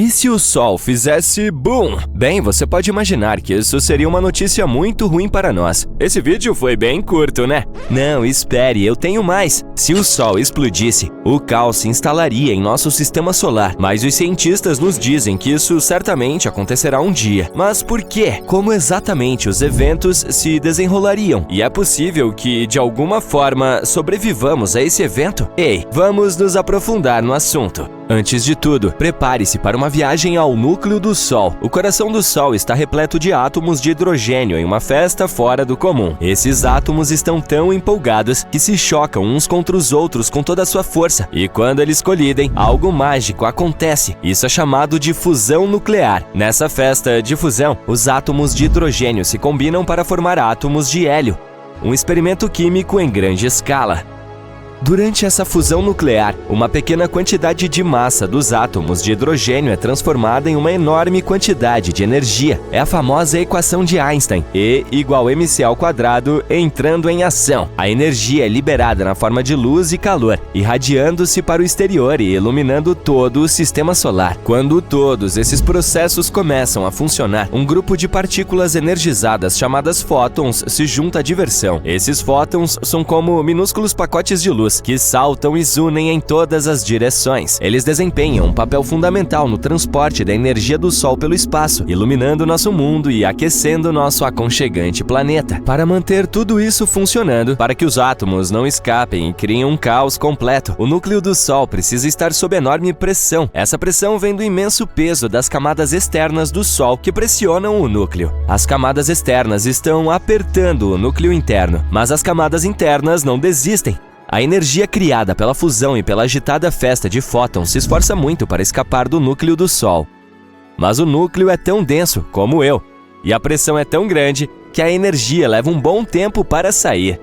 E se o Sol fizesse BOOM? Bem, você pode imaginar que isso seria uma notícia muito ruim para nós. Esse vídeo foi bem curto, né? Não, espere, eu tenho mais. Se o Sol explodisse, o caos se instalaria em nosso sistema solar. Mas os cientistas nos dizem que isso certamente acontecerá um dia. Mas por quê? Como exatamente os eventos se desenrolariam? E é possível que, de alguma forma, sobrevivamos a esse evento? Ei, vamos nos aprofundar no assunto. Antes de tudo, prepare-se para uma viagem ao núcleo do Sol. O coração do Sol está repleto de átomos de hidrogênio em uma festa fora do comum. Esses átomos estão tão empolgados que se chocam uns contra os outros com toda a sua força. E quando eles colidem, algo mágico acontece. Isso é chamado de fusão nuclear. Nessa festa de fusão, os átomos de hidrogênio se combinam para formar átomos de hélio. Um experimento químico em grande escala. Durante essa fusão nuclear, uma pequena quantidade de massa dos átomos de hidrogênio é transformada em uma enorme quantidade de energia. É a famosa equação de Einstein, E igual mc² entrando em ação. A energia é liberada na forma de luz e calor, irradiando-se para o exterior e iluminando todo o sistema solar. Quando todos esses processos começam a funcionar, um grupo de partículas energizadas chamadas fótons se junta à diversão. Esses fótons são como minúsculos pacotes de luz que saltam e zunem em todas as direções. Eles desempenham um papel fundamental no transporte da energia do Sol pelo espaço, iluminando nosso mundo e aquecendo nosso aconchegante planeta. Para manter tudo isso funcionando, para que os átomos não escapem e criem um caos completo, o núcleo do Sol precisa estar sob enorme pressão. Essa pressão vem do imenso peso das camadas externas do Sol que pressionam o núcleo. As camadas externas estão apertando o núcleo interno, mas as camadas internas não desistem. A energia criada pela fusão e pela agitada festa de fótons se esforça muito para escapar do núcleo do Sol. Mas o núcleo é tão denso como eu, e a pressão é tão grande que a energia leva um bom tempo para sair.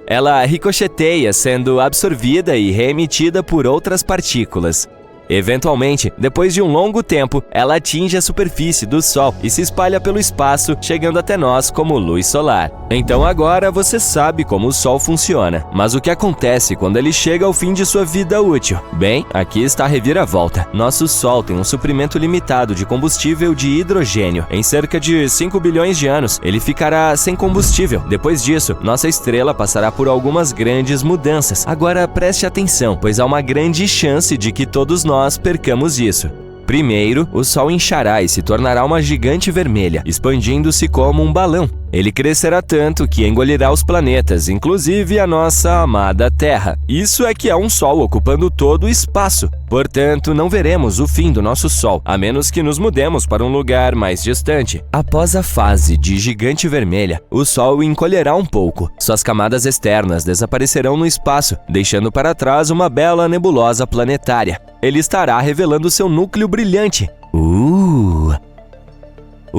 Ela ricocheteia, sendo absorvida e reemitida por outras partículas. Eventualmente, depois de um longo tempo, ela atinge a superfície do Sol e se espalha pelo espaço, chegando até nós como luz solar. Então agora você sabe como o Sol funciona, mas o que acontece quando ele chega ao fim de sua vida útil? Bem, aqui está a reviravolta. Nosso Sol tem um suprimento limitado de combustível de hidrogênio. Em cerca de 5 bilhões de anos, ele ficará sem combustível. Depois disso, nossa estrela passará por algumas grandes mudanças. Agora preste atenção, pois há uma grande chance de que todos nós percamos isso. Primeiro, o Sol inchará e se tornará uma gigante vermelha, expandindo-se como um balão. Ele crescerá tanto que engolirá os planetas, inclusive a nossa amada Terra. Isso é que é um Sol ocupando todo o espaço. Portanto, não veremos o fim do nosso Sol, a menos que nos mudemos para um lugar mais distante. Após a fase de gigante vermelha, o Sol encolherá um pouco. Suas camadas externas desaparecerão no espaço, deixando para trás uma bela nebulosa planetária. Ele estará revelando seu núcleo brilhante. O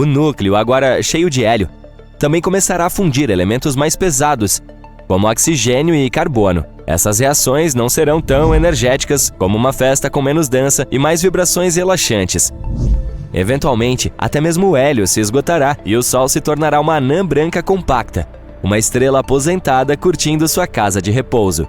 núcleo, agora cheio de hélio, também começará a fundir elementos mais pesados, como oxigênio e carbono. Essas reações não serão tão energéticas como uma festa com menos dança e mais vibrações relaxantes. Eventualmente, até mesmo o hélio se esgotará e o Sol se tornará uma anã branca compacta, uma estrela aposentada curtindo sua casa de repouso.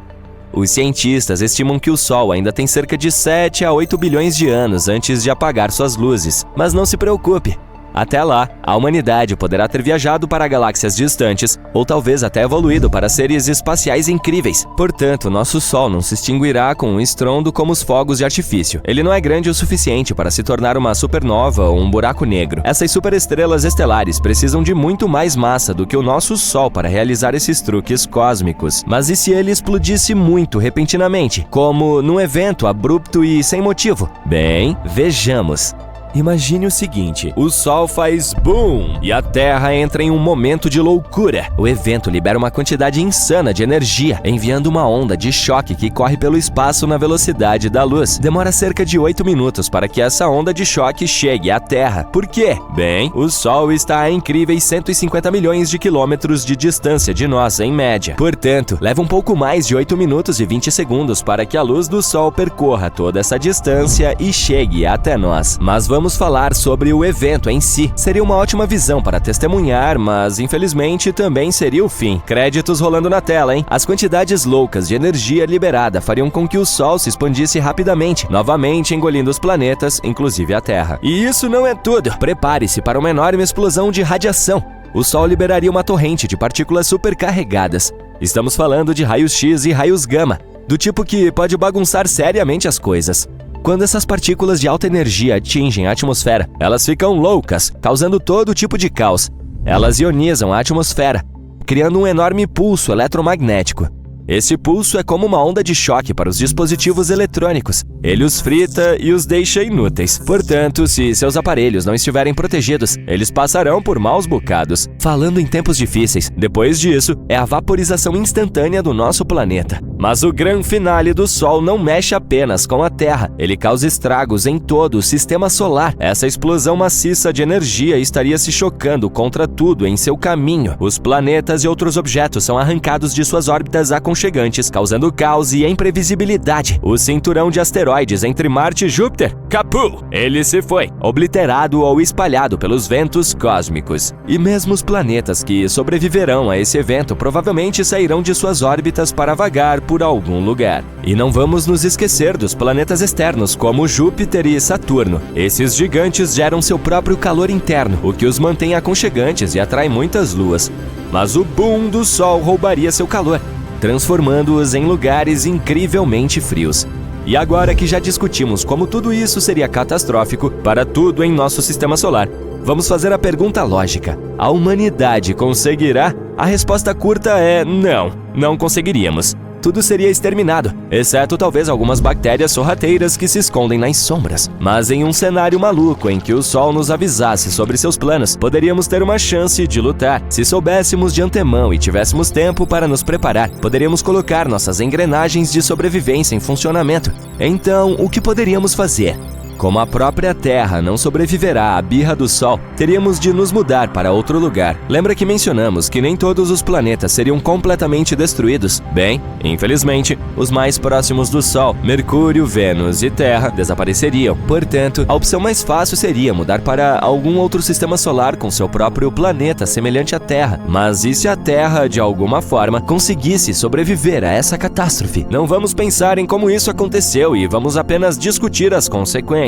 Os cientistas estimam que o Sol ainda tem cerca de 7 a 8 bilhões de anos antes de apagar suas luzes. Mas não se preocupe! Até lá, a humanidade poderá ter viajado para galáxias distantes ou talvez até evoluído para seres espaciais incríveis. Portanto, nosso Sol não se extinguirá com um estrondo como os fogos de artifício. Ele não é grande o suficiente para se tornar uma supernova ou um buraco negro. Essas superestrelas estelares precisam de muito mais massa do que o nosso Sol para realizar esses truques cósmicos. Mas e se ele explodisse muito repentinamente, como num evento abrupto e sem motivo? Bem, vejamos. Imagine o seguinte, o Sol faz BOOM e a Terra entra em um momento de loucura. O evento libera uma quantidade insana de energia, enviando uma onda de choque que corre pelo espaço na velocidade da luz. Demora cerca de 8 minutos para que essa onda de choque chegue à Terra. Por quê? Bem, o Sol está a incríveis 150 milhões de quilômetros de distância de nós, em média. Portanto, leva um pouco mais de 8 minutos e 20 segundos para que a luz do Sol percorra toda essa distância e chegue até nós. Mas vamos vamos falar sobre o evento em si. Seria uma ótima visão para testemunhar, mas infelizmente também seria o fim. Créditos rolando na tela, hein? As quantidades loucas de energia liberada fariam com que o Sol se expandisse rapidamente, novamente engolindo os planetas, inclusive a Terra. E isso não é tudo. Prepare-se para uma enorme explosão de radiação. O Sol liberaria uma torrente de partículas supercarregadas. Estamos falando de raios X e raios gama, do tipo que pode bagunçar seriamente as coisas. Quando essas partículas de alta energia atingem a atmosfera, elas ficam loucas, causando todo tipo de caos. Elas ionizam a atmosfera, criando um enorme pulso eletromagnético. Esse pulso é como uma onda de choque para os dispositivos eletrônicos. Ele os frita e os deixa inúteis. Portanto, se seus aparelhos não estiverem protegidos, eles passarão por maus bocados. Falando em tempos difíceis, depois disso, é a vaporização instantânea do nosso planeta. Mas o grande finale do Sol não mexe apenas com a Terra, ele causa estragos em todo o sistema solar. Essa explosão maciça de energia estaria se chocando contra tudo em seu caminho. Os planetas e outros objetos são arrancados de suas órbitas aconchegantes, causando caos e imprevisibilidade. O cinturão de asteroides entre Marte e Júpiter, capu! Ele se foi, obliterado ou espalhado pelos ventos cósmicos. E mesmo os planetas que sobreviverão a esse evento provavelmente sairão de suas órbitas para vagar por algum lugar. E não vamos nos esquecer dos planetas externos, como Júpiter e Saturno. Esses gigantes geram seu próprio calor interno, o que os mantém aconchegantes e atrai muitas luas. Mas o boom do Sol roubaria seu calor, transformando-os em lugares incrivelmente frios. E agora que já discutimos como tudo isso seria catastrófico para tudo em nosso sistema solar, vamos fazer a pergunta lógica. A humanidade conseguirá? A resposta curta é não, não conseguiríamos. Tudo seria exterminado, exceto talvez algumas bactérias sorrateiras que se escondem nas sombras. Mas em um cenário maluco em que o Sol nos avisasse sobre seus planos, poderíamos ter uma chance de lutar. Se soubéssemos de antemão e tivéssemos tempo para nos preparar, poderíamos colocar nossas engrenagens de sobrevivência em funcionamento. Então, o que poderíamos fazer? Como a própria Terra não sobreviverá à birra do Sol, teríamos de nos mudar para outro lugar. Lembra que mencionamos que nem todos os planetas seriam completamente destruídos? Bem, infelizmente, os mais próximos do Sol, Mercúrio, Vênus e Terra, desapareceriam. Portanto, a opção mais fácil seria mudar para algum outro sistema solar com seu próprio planeta semelhante à Terra. Mas e se a Terra, de alguma forma, conseguisse sobreviver a essa catástrofe? Não vamos pensar em como isso aconteceu e vamos apenas discutir as consequências.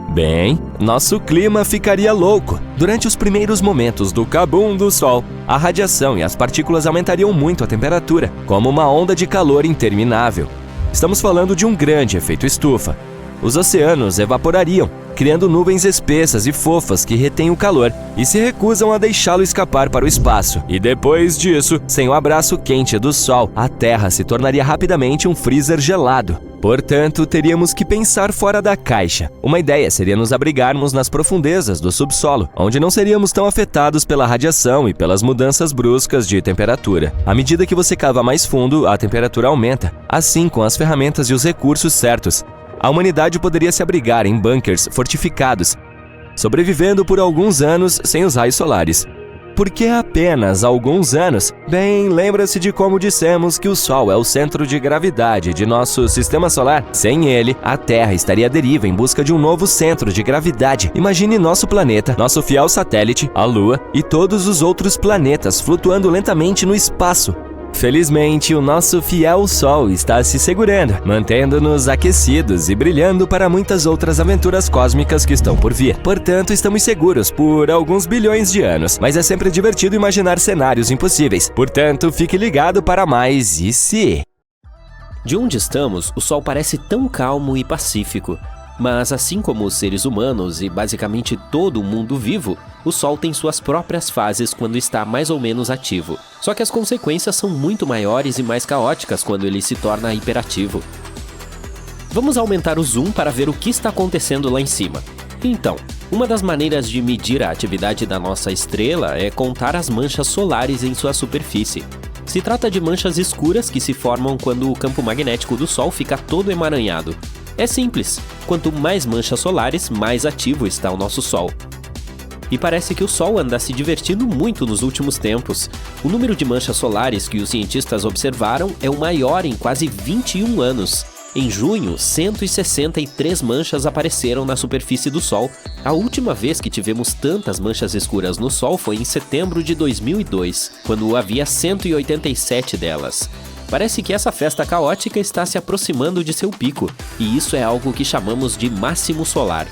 Bem, nosso clima ficaria louco. Durante os primeiros momentos do cabum do Sol, a radiação e as partículas aumentariam muito a temperatura, como uma onda de calor interminável. Estamos falando de um grande efeito estufa. Os oceanos evaporariam, criando nuvens espessas e fofas que retêm o calor e se recusam a deixá-lo escapar para o espaço. E depois disso, sem o abraço quente do Sol, a Terra se tornaria rapidamente um freezer gelado. Portanto, teríamos que pensar fora da caixa. Uma ideia seria nos abrigarmos nas profundezas do subsolo, onde não seríamos tão afetados pela radiação e pelas mudanças bruscas de temperatura. À medida que você cava mais fundo, a temperatura aumenta. Assim, com as ferramentas e os recursos certos, a humanidade poderia se abrigar em bunkers fortificados, sobrevivendo por alguns anos sem os raios solares. Por que apenas alguns anos? Bem, lembra-se de como dissemos que o Sol é o centro de gravidade de nosso sistema solar? Sem ele, a Terra estaria à deriva em busca de um novo centro de gravidade. Imagine nosso planeta, nosso fiel satélite, a Lua e todos os outros planetas flutuando lentamente no espaço. Felizmente, o nosso fiel Sol está se segurando, mantendo-nos aquecidos e brilhando para muitas outras aventuras cósmicas que estão por vir. Portanto, estamos seguros por alguns bilhões de anos, mas é sempre divertido imaginar cenários impossíveis. Portanto, fique ligado para mais e se... De onde estamos, o Sol parece tão calmo e pacífico. Mas assim como os seres humanos e basicamente todo o mundo vivo, o Sol tem suas próprias fases quando está mais ou menos ativo. Só que as consequências são muito maiores e mais caóticas quando ele se torna hiperativo. Vamos aumentar o zoom para ver o que está acontecendo lá em cima. Então, uma das maneiras de medir a atividade da nossa estrela é contar as manchas solares em sua superfície. Se trata de manchas escuras que se formam quando o campo magnético do Sol fica todo emaranhado. É simples, quanto mais manchas solares, mais ativo está o nosso Sol. E parece que o Sol anda se divertindo muito nos últimos tempos. O número de manchas solares que os cientistas observaram é o maior em quase 21 anos. Em junho, 163 manchas apareceram na superfície do Sol. A última vez que tivemos tantas manchas escuras no Sol foi em setembro de 2002, quando havia 187 delas. Parece que essa festa caótica está se aproximando de seu pico, e isso é algo que chamamos de máximo solar.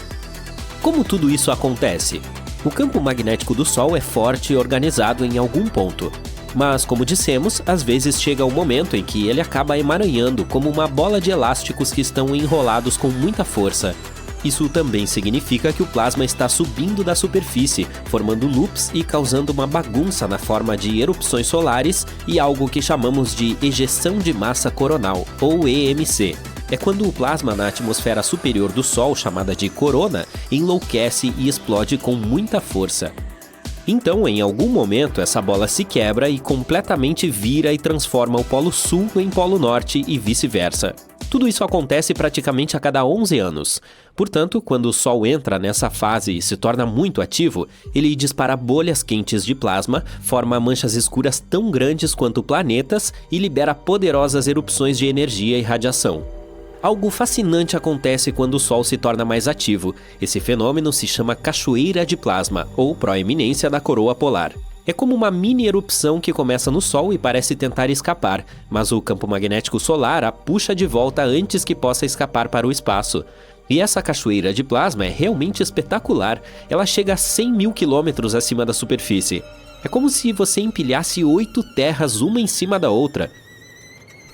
Como tudo isso acontece? O campo magnético do Sol é forte e organizado em algum ponto. Mas, como dissemos, às vezes chega o momento em que ele acaba emaranhando como uma bola de elásticos que estão enrolados com muita força. Isso também significa que o plasma está subindo da superfície, formando loops e causando uma bagunça na forma de erupções solares e algo que chamamos de ejeção de massa coronal, ou EMC. É quando o plasma na atmosfera superior do Sol, chamada de corona, enlouquece e explode com muita força. Então, em algum momento, essa bola se quebra e completamente vira e transforma o Polo Sul em Polo Norte e vice-versa. Tudo isso acontece praticamente a cada 11 anos. Portanto, quando o Sol entra nessa fase e se torna muito ativo, ele dispara bolhas quentes de plasma, forma manchas escuras tão grandes quanto planetas e libera poderosas erupções de energia e radiação. Algo fascinante acontece quando o Sol se torna mais ativo. Esse fenômeno se chama cachoeira de plasma, ou proeminência da coroa polar. É como uma mini erupção que começa no Sol e parece tentar escapar, mas o campo magnético solar a puxa de volta antes que possa escapar para o espaço. E essa cachoeira de plasma é realmente espetacular. Ela chega a 100 mil quilômetros acima da superfície. É como se você empilhasse 8 terras uma em cima da outra.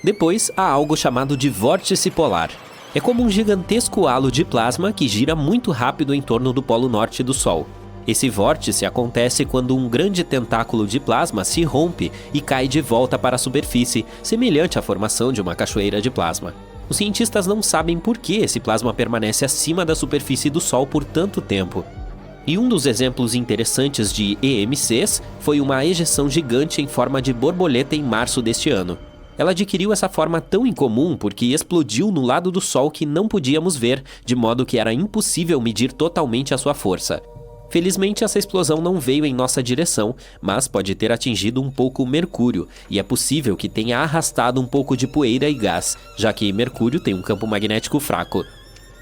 Depois, há algo chamado de vórtice polar. É como um gigantesco halo de plasma que gira muito rápido em torno do polo norte do Sol. Esse vórtice acontece quando um grande tentáculo de plasma se rompe e cai de volta para a superfície, semelhante à formação de uma cachoeira de plasma. Os cientistas não sabem por que esse plasma permanece acima da superfície do Sol por tanto tempo. E um dos exemplos interessantes de EMCs foi uma ejeção gigante em forma de borboleta em março deste ano. Ela adquiriu essa forma tão incomum porque explodiu no lado do Sol que não podíamos ver, de modo que era impossível medir totalmente a sua força. Felizmente, essa explosão não veio em nossa direção, mas pode ter atingido um pouco Mercúrio, e é possível que tenha arrastado um pouco de poeira e gás, já que Mercúrio tem um campo magnético fraco.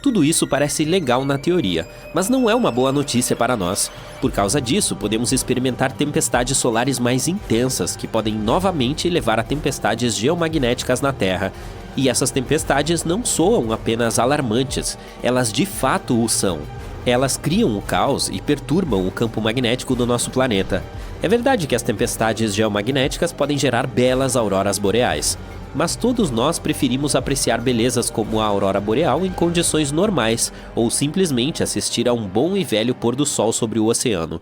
Tudo isso parece legal na teoria, mas não é uma boa notícia para nós. Por causa disso, podemos experimentar tempestades solares mais intensas, que podem novamente levar a tempestades geomagnéticas na Terra. E essas tempestades não soam apenas alarmantes, elas de fato o são. Elas criam o caos e perturbam o campo magnético do nosso planeta. É verdade que as tempestades geomagnéticas podem gerar belas auroras boreais. Mas todos nós preferimos apreciar belezas como a aurora boreal em condições normais, ou simplesmente assistir a um bom e velho pôr do sol sobre o oceano.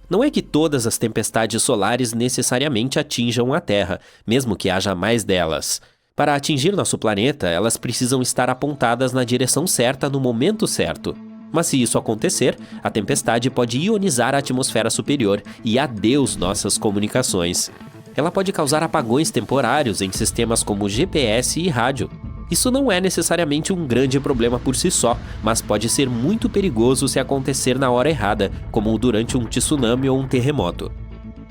Não é que todas as tempestades solares necessariamente atinjam a Terra, mesmo que haja mais delas. Para atingir nosso planeta, elas precisam estar apontadas na direção certa no momento certo. Mas se isso acontecer, a tempestade pode ionizar a atmosfera superior e adeus nossas comunicações. Ela pode causar apagões temporários em sistemas como GPS e rádio. Isso não é necessariamente um grande problema por si só, mas pode ser muito perigoso se acontecer na hora errada, como durante um tsunami ou um terremoto.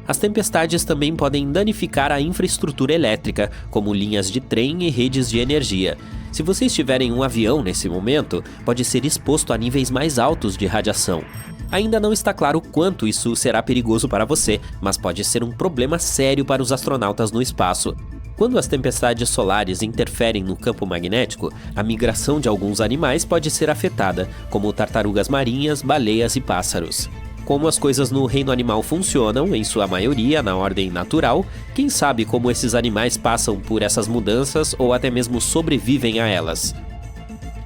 As tempestades também podem danificar a infraestrutura elétrica, como linhas de trem e redes de energia. Se você estiver em um avião nesse momento, pode ser exposto a níveis mais altos de radiação. Ainda não está claro quanto isso será perigoso para você, mas pode ser um problema sério para os astronautas no espaço. Quando as tempestades solares interferem no campo magnético, a migração de alguns animais pode ser afetada, como tartarugas marinhas, baleias e pássaros. Como as coisas no reino animal funcionam, em sua maioria na ordem natural, quem sabe como esses animais passam por essas mudanças ou até mesmo sobrevivem a elas.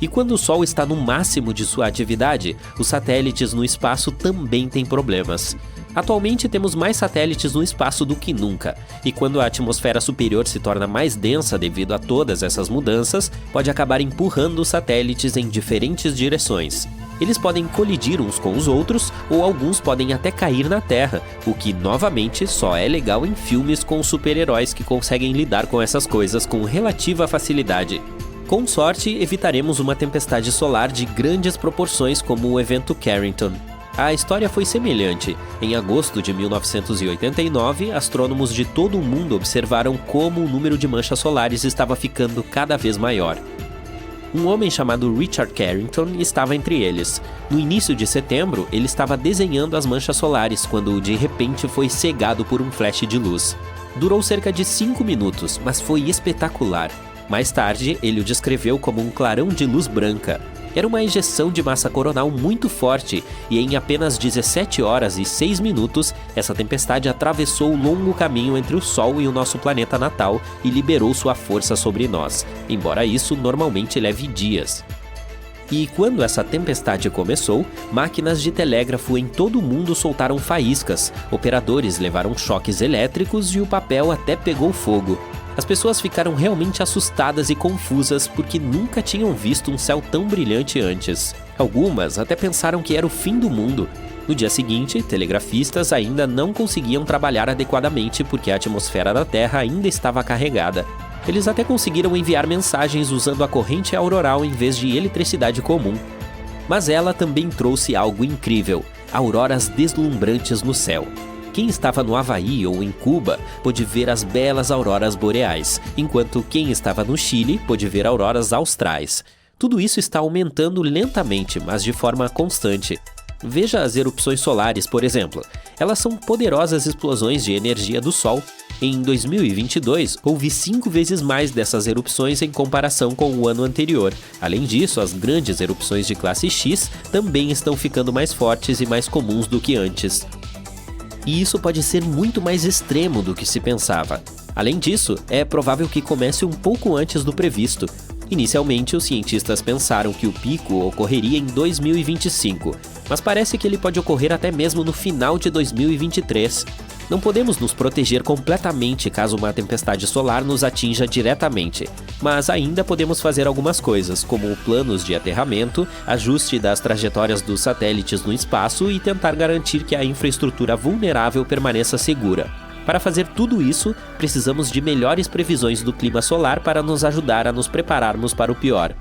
E quando o Sol está no máximo de sua atividade, os satélites no espaço também têm problemas. Atualmente temos mais satélites no espaço do que nunca, e quando a atmosfera superior se torna mais densa devido a todas essas mudanças, pode acabar empurrando os satélites em diferentes direções. Eles podem colidir uns com os outros, ou alguns podem até cair na Terra, o que, novamente, só é legal em filmes com super-heróis que conseguem lidar com essas coisas com relativa facilidade. Com sorte, evitaremos uma tempestade solar de grandes proporções como o evento Carrington. A história foi semelhante. Em agosto de 1989, astrônomos de todo o mundo observaram como o número de manchas solares estava ficando cada vez maior. Um homem chamado Richard Carrington estava entre eles. No início de setembro, ele estava desenhando as manchas solares quando de repente foi cegado por um flash de luz. Durou cerca de 5 minutos, mas foi espetacular. Mais tarde, ele o descreveu como um clarão de luz branca. Era uma ejeção de massa coronal muito forte e em apenas 17 horas e 6 minutos, essa tempestade atravessou o longo caminho entre o Sol e o nosso planeta natal e liberou sua força sobre nós, embora isso normalmente leve dias. E quando essa tempestade começou, máquinas de telégrafo em todo o mundo soltaram faíscas, operadores levaram choques elétricos e o papel até pegou fogo. As pessoas ficaram realmente assustadas e confusas porque nunca tinham visto um céu tão brilhante antes. Algumas até pensaram que era o fim do mundo. No dia seguinte, telegrafistas ainda não conseguiam trabalhar adequadamente porque a atmosfera da Terra ainda estava carregada. Eles até conseguiram enviar mensagens usando a corrente auroral em vez de eletricidade comum. Mas ela também trouxe algo incrível: auroras deslumbrantes no céu. Quem estava no Havaí ou em Cuba pôde ver as belas auroras boreais, enquanto quem estava no Chile pôde ver auroras austrais. Tudo isso está aumentando lentamente, mas de forma constante. Veja as erupções solares, por exemplo. Elas são poderosas explosões de energia do Sol. Em 2022, houve 5 vezes mais dessas erupções em comparação com o ano anterior. Além disso, as grandes erupções de classe X também estão ficando mais fortes e mais comuns do que antes. E isso pode ser muito mais extremo do que se pensava. Além disso, é provável que comece um pouco antes do previsto. Inicialmente, os cientistas pensaram que o pico ocorreria em 2025, mas parece que ele pode ocorrer até mesmo no final de 2023. Não podemos nos proteger completamente caso uma tempestade solar nos atinja diretamente, mas ainda podemos fazer algumas coisas, como planos de aterramento, ajuste das trajetórias dos satélites no espaço e tentar garantir que a infraestrutura vulnerável permaneça segura. Para fazer tudo isso, precisamos de melhores previsões do clima solar para nos ajudar a nos prepararmos para o pior.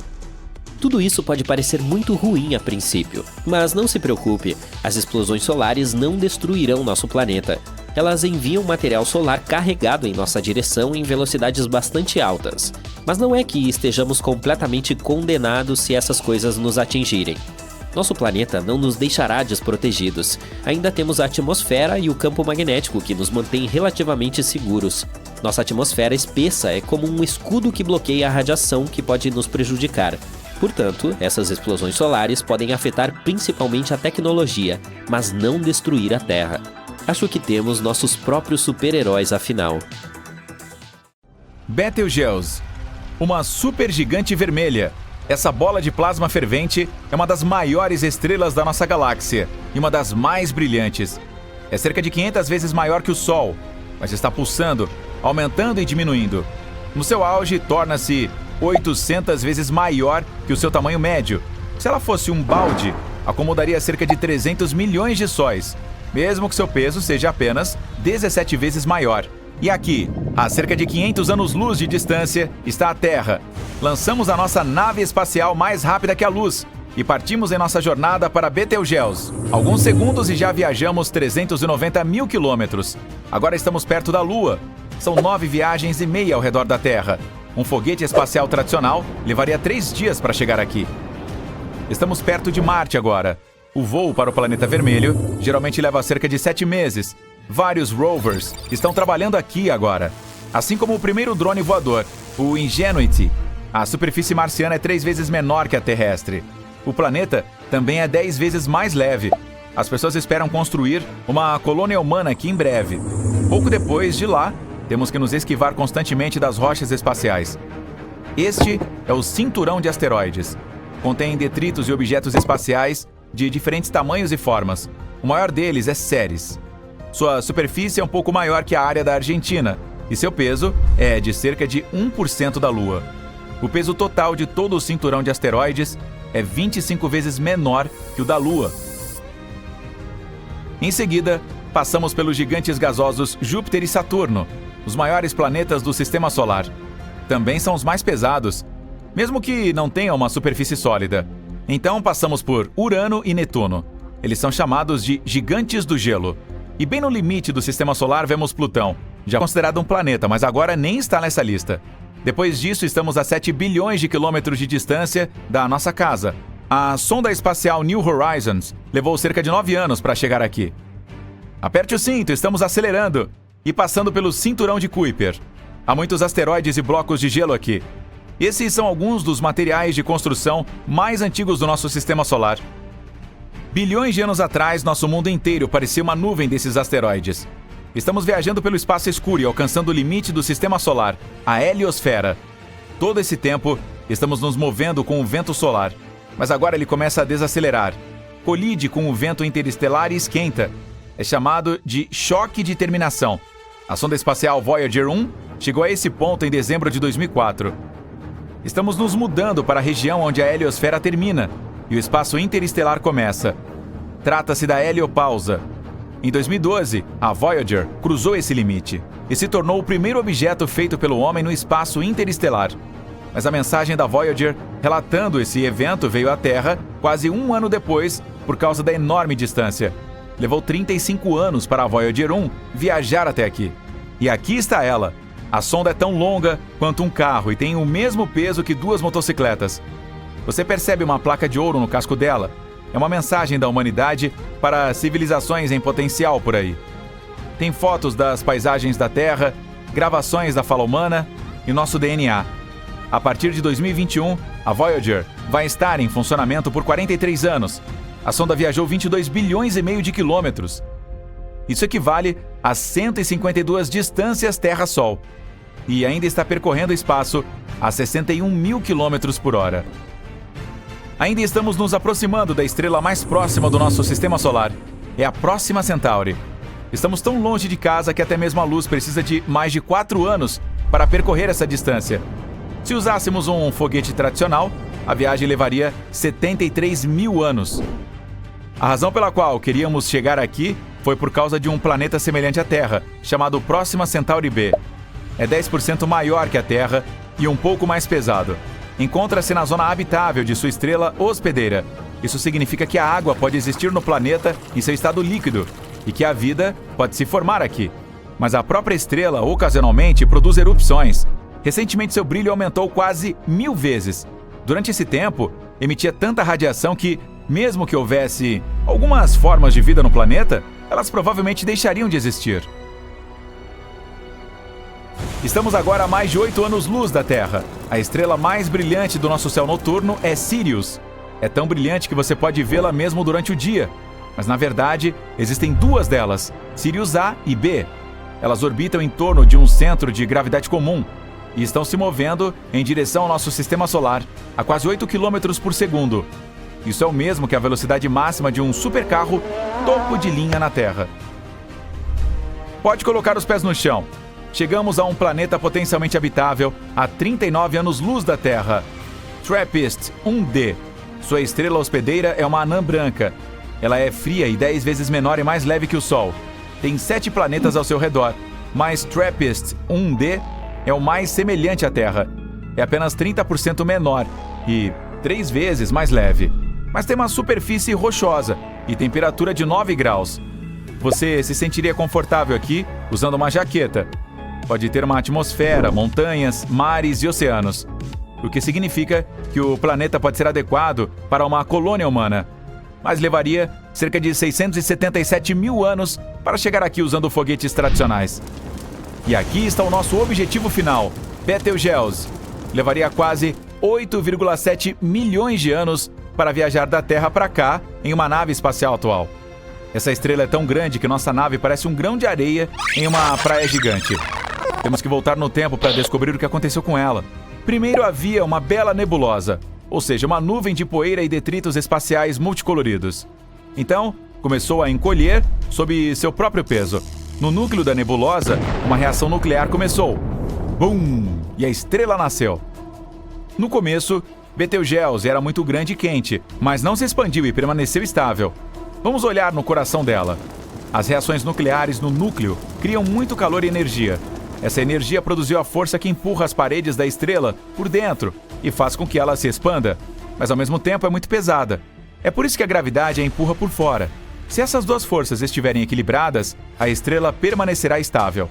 Tudo isso pode parecer muito ruim a princípio, mas não se preocupe, as explosões solares não destruirão nosso planeta. Elas enviam material solar carregado em nossa direção em velocidades bastante altas. Mas não é que estejamos completamente condenados se essas coisas nos atingirem. Nosso planeta não nos deixará desprotegidos. Ainda temos a atmosfera e o campo magnético que nos mantém relativamente seguros. Nossa atmosfera espessa é como um escudo que bloqueia a radiação que pode nos prejudicar. Portanto, essas explosões solares podem afetar principalmente a tecnologia, mas não destruir a Terra. Acho que temos nossos próprios super-heróis afinal. Betelgeuse, uma supergigante vermelha. Essa bola de plasma fervente é uma das maiores estrelas da nossa galáxia e uma das mais brilhantes. É cerca de 500 vezes maior que o Sol, mas está pulsando, aumentando e diminuindo. No seu auge, torna-se 800 vezes maior que o seu tamanho médio. Se ela fosse um balde, acomodaria cerca de 300 milhões de sóis, mesmo que seu peso seja apenas 17 vezes maior. E aqui, a cerca de 500 anos-luz de distância, está a Terra. Lançamos a nossa nave espacial mais rápida que a luz e partimos em nossa jornada para Betelgeuse. Alguns segundos e já viajamos 390 mil quilômetros. Agora estamos perto da Lua. São 9 viagens e meia ao redor da Terra. Um foguete espacial tradicional levaria 3 dias para chegar aqui. Estamos perto de Marte agora. O voo para o planeta vermelho geralmente leva cerca de 7 meses. Vários rovers estão trabalhando aqui agora. Assim como o primeiro drone voador, o Ingenuity. A superfície marciana é 3 vezes menor que a terrestre. O planeta também é 10 vezes mais leve. As pessoas esperam construir uma colônia humana aqui em breve. Pouco depois de lá, temos que nos esquivar constantemente das rochas espaciais. Este é o cinturão de asteroides. Contém detritos e objetos espaciais de diferentes tamanhos e formas. O maior deles é Ceres. Sua superfície é um pouco maior que a área da Argentina e seu peso é de cerca de 1% da Lua. O peso total de todo o cinturão de asteroides é 25 vezes menor que o da Lua. Em seguida, passamos pelos gigantes gasosos Júpiter e Saturno, os maiores planetas do Sistema Solar. Também são os mais pesados, mesmo que não tenham uma superfície sólida. Então passamos por Urano e Netuno. Eles são chamados de gigantes do gelo. E bem no limite do Sistema Solar vemos Plutão, já considerado um planeta, mas agora nem está nessa lista. Depois disso, estamos a 7 bilhões de quilômetros de distância da nossa casa. A sonda espacial New Horizons levou cerca de 9 anos para chegar aqui. Aperte o cinto, estamos acelerando e passando pelo cinturão de Kuiper. Há muitos asteroides e blocos de gelo aqui. Esses são alguns dos materiais de construção mais antigos do nosso sistema solar. Bilhões de anos atrás, nosso mundo inteiro parecia uma nuvem desses asteroides. Estamos viajando pelo espaço escuro e alcançando o limite do sistema solar, a heliosfera. Todo esse tempo, estamos nos movendo com o vento solar, mas agora ele começa a desacelerar. Colide com o vento interestelar e esquenta. É chamado de choque de terminação. A sonda espacial Voyager 1 chegou a esse ponto em dezembro de 2004. Estamos nos mudando para a região onde a heliosfera termina e o espaço interestelar começa. Trata-se da heliopausa. Em 2012, a Voyager cruzou esse limite e se tornou o primeiro objeto feito pelo homem no espaço interestelar. Mas a mensagem da Voyager relatando esse evento veio à Terra quase um ano depois por causa da enorme distância. Levou 35 anos para a Voyager 1 viajar até aqui. E aqui está ela. A sonda é tão longa quanto um carro e tem o mesmo peso que 2 motocicletas. Você percebe uma placa de ouro no casco dela? É uma mensagem da humanidade para civilizações em potencial por aí. Tem fotos das paisagens da Terra, gravações da fala humana e nosso DNA. A partir de 2021, a Voyager vai estar em funcionamento por 43 anos. A sonda viajou 22 bilhões e meio de quilômetros. Isso equivale a 152 distâncias Terra-Sol. E ainda está percorrendo o espaço a 61 mil quilômetros por hora. Ainda estamos nos aproximando da estrela mais próxima do nosso sistema solar. É a Próxima Centauri. Estamos tão longe de casa que até mesmo a luz precisa de mais de 4 anos para percorrer essa distância. Se usássemos um foguete tradicional, a viagem levaria 73 mil anos. A razão pela qual queríamos chegar aqui foi por causa de um planeta semelhante à Terra, chamado Próxima Centauri b. É 10% maior que a Terra e um pouco mais pesado. Encontra-se na zona habitável de sua estrela hospedeira. Isso significa que a água pode existir no planeta em seu estado líquido e que a vida pode se formar aqui. Mas a própria estrela, ocasionalmente, produz erupções. Recentemente, seu brilho aumentou quase 1000 vezes. Durante esse tempo, emitia tanta radiação que, mesmo que houvesse algumas formas de vida no planeta, elas provavelmente deixariam de existir. Estamos agora a mais de 8 anos-luz da Terra. A estrela mais brilhante do nosso céu noturno é Sirius. É tão brilhante que você pode vê-la mesmo durante o dia. Mas, na verdade, existem 2 delas, Sirius A e B. Elas orbitam em torno de um centro de gravidade comum e estão se movendo em direção ao nosso sistema solar a quase 8 km por segundo. Isso é o mesmo que a velocidade máxima de um supercarro topo de linha na Terra. Pode colocar os pés no chão. Chegamos a um planeta potencialmente habitável a 39 anos-luz da Terra. TRAPPIST-1d. Sua estrela hospedeira é uma anã branca. Ela é fria e 10 vezes menor e mais leve que o Sol. Tem 7 planetas ao seu redor, mas TRAPPIST-1d é o mais semelhante à Terra. É apenas 30% menor e 3 vezes mais leve. Mas tem uma superfície rochosa e temperatura de 9 graus. Você se sentiria confortável aqui usando uma jaqueta. Pode ter uma atmosfera, montanhas, mares e oceanos. O que significa que o planeta pode ser adequado para uma colônia humana. Mas levaria cerca de 677 mil anos para chegar aqui usando foguetes tradicionais. E aqui está o nosso objetivo final, Betelgeuse. Levaria quase 8,7 milhões de anos para viajar da Terra para cá em uma nave espacial atual. Essa estrela é tão grande que nossa nave parece um grão de areia em uma praia gigante. Temos que voltar no tempo para descobrir o que aconteceu com ela. Primeiro havia uma bela nebulosa, ou seja, uma nuvem de poeira e detritos espaciais multicoloridos. Então, começou a encolher sob seu próprio peso. No núcleo da nebulosa, uma reação nuclear começou. Bum! E a estrela nasceu. No começo, Betelgeuse era muito grande e quente, mas não se expandiu e permaneceu estável. Vamos olhar no coração dela. As reações nucleares no núcleo criam muito calor e energia. Essa energia produziu a força que empurra as paredes da estrela por dentro e faz com que ela se expanda, mas ao mesmo tempo é muito pesada. É por isso que a gravidade a empurra por fora. Se essas 2 forças estiverem equilibradas, a estrela permanecerá estável.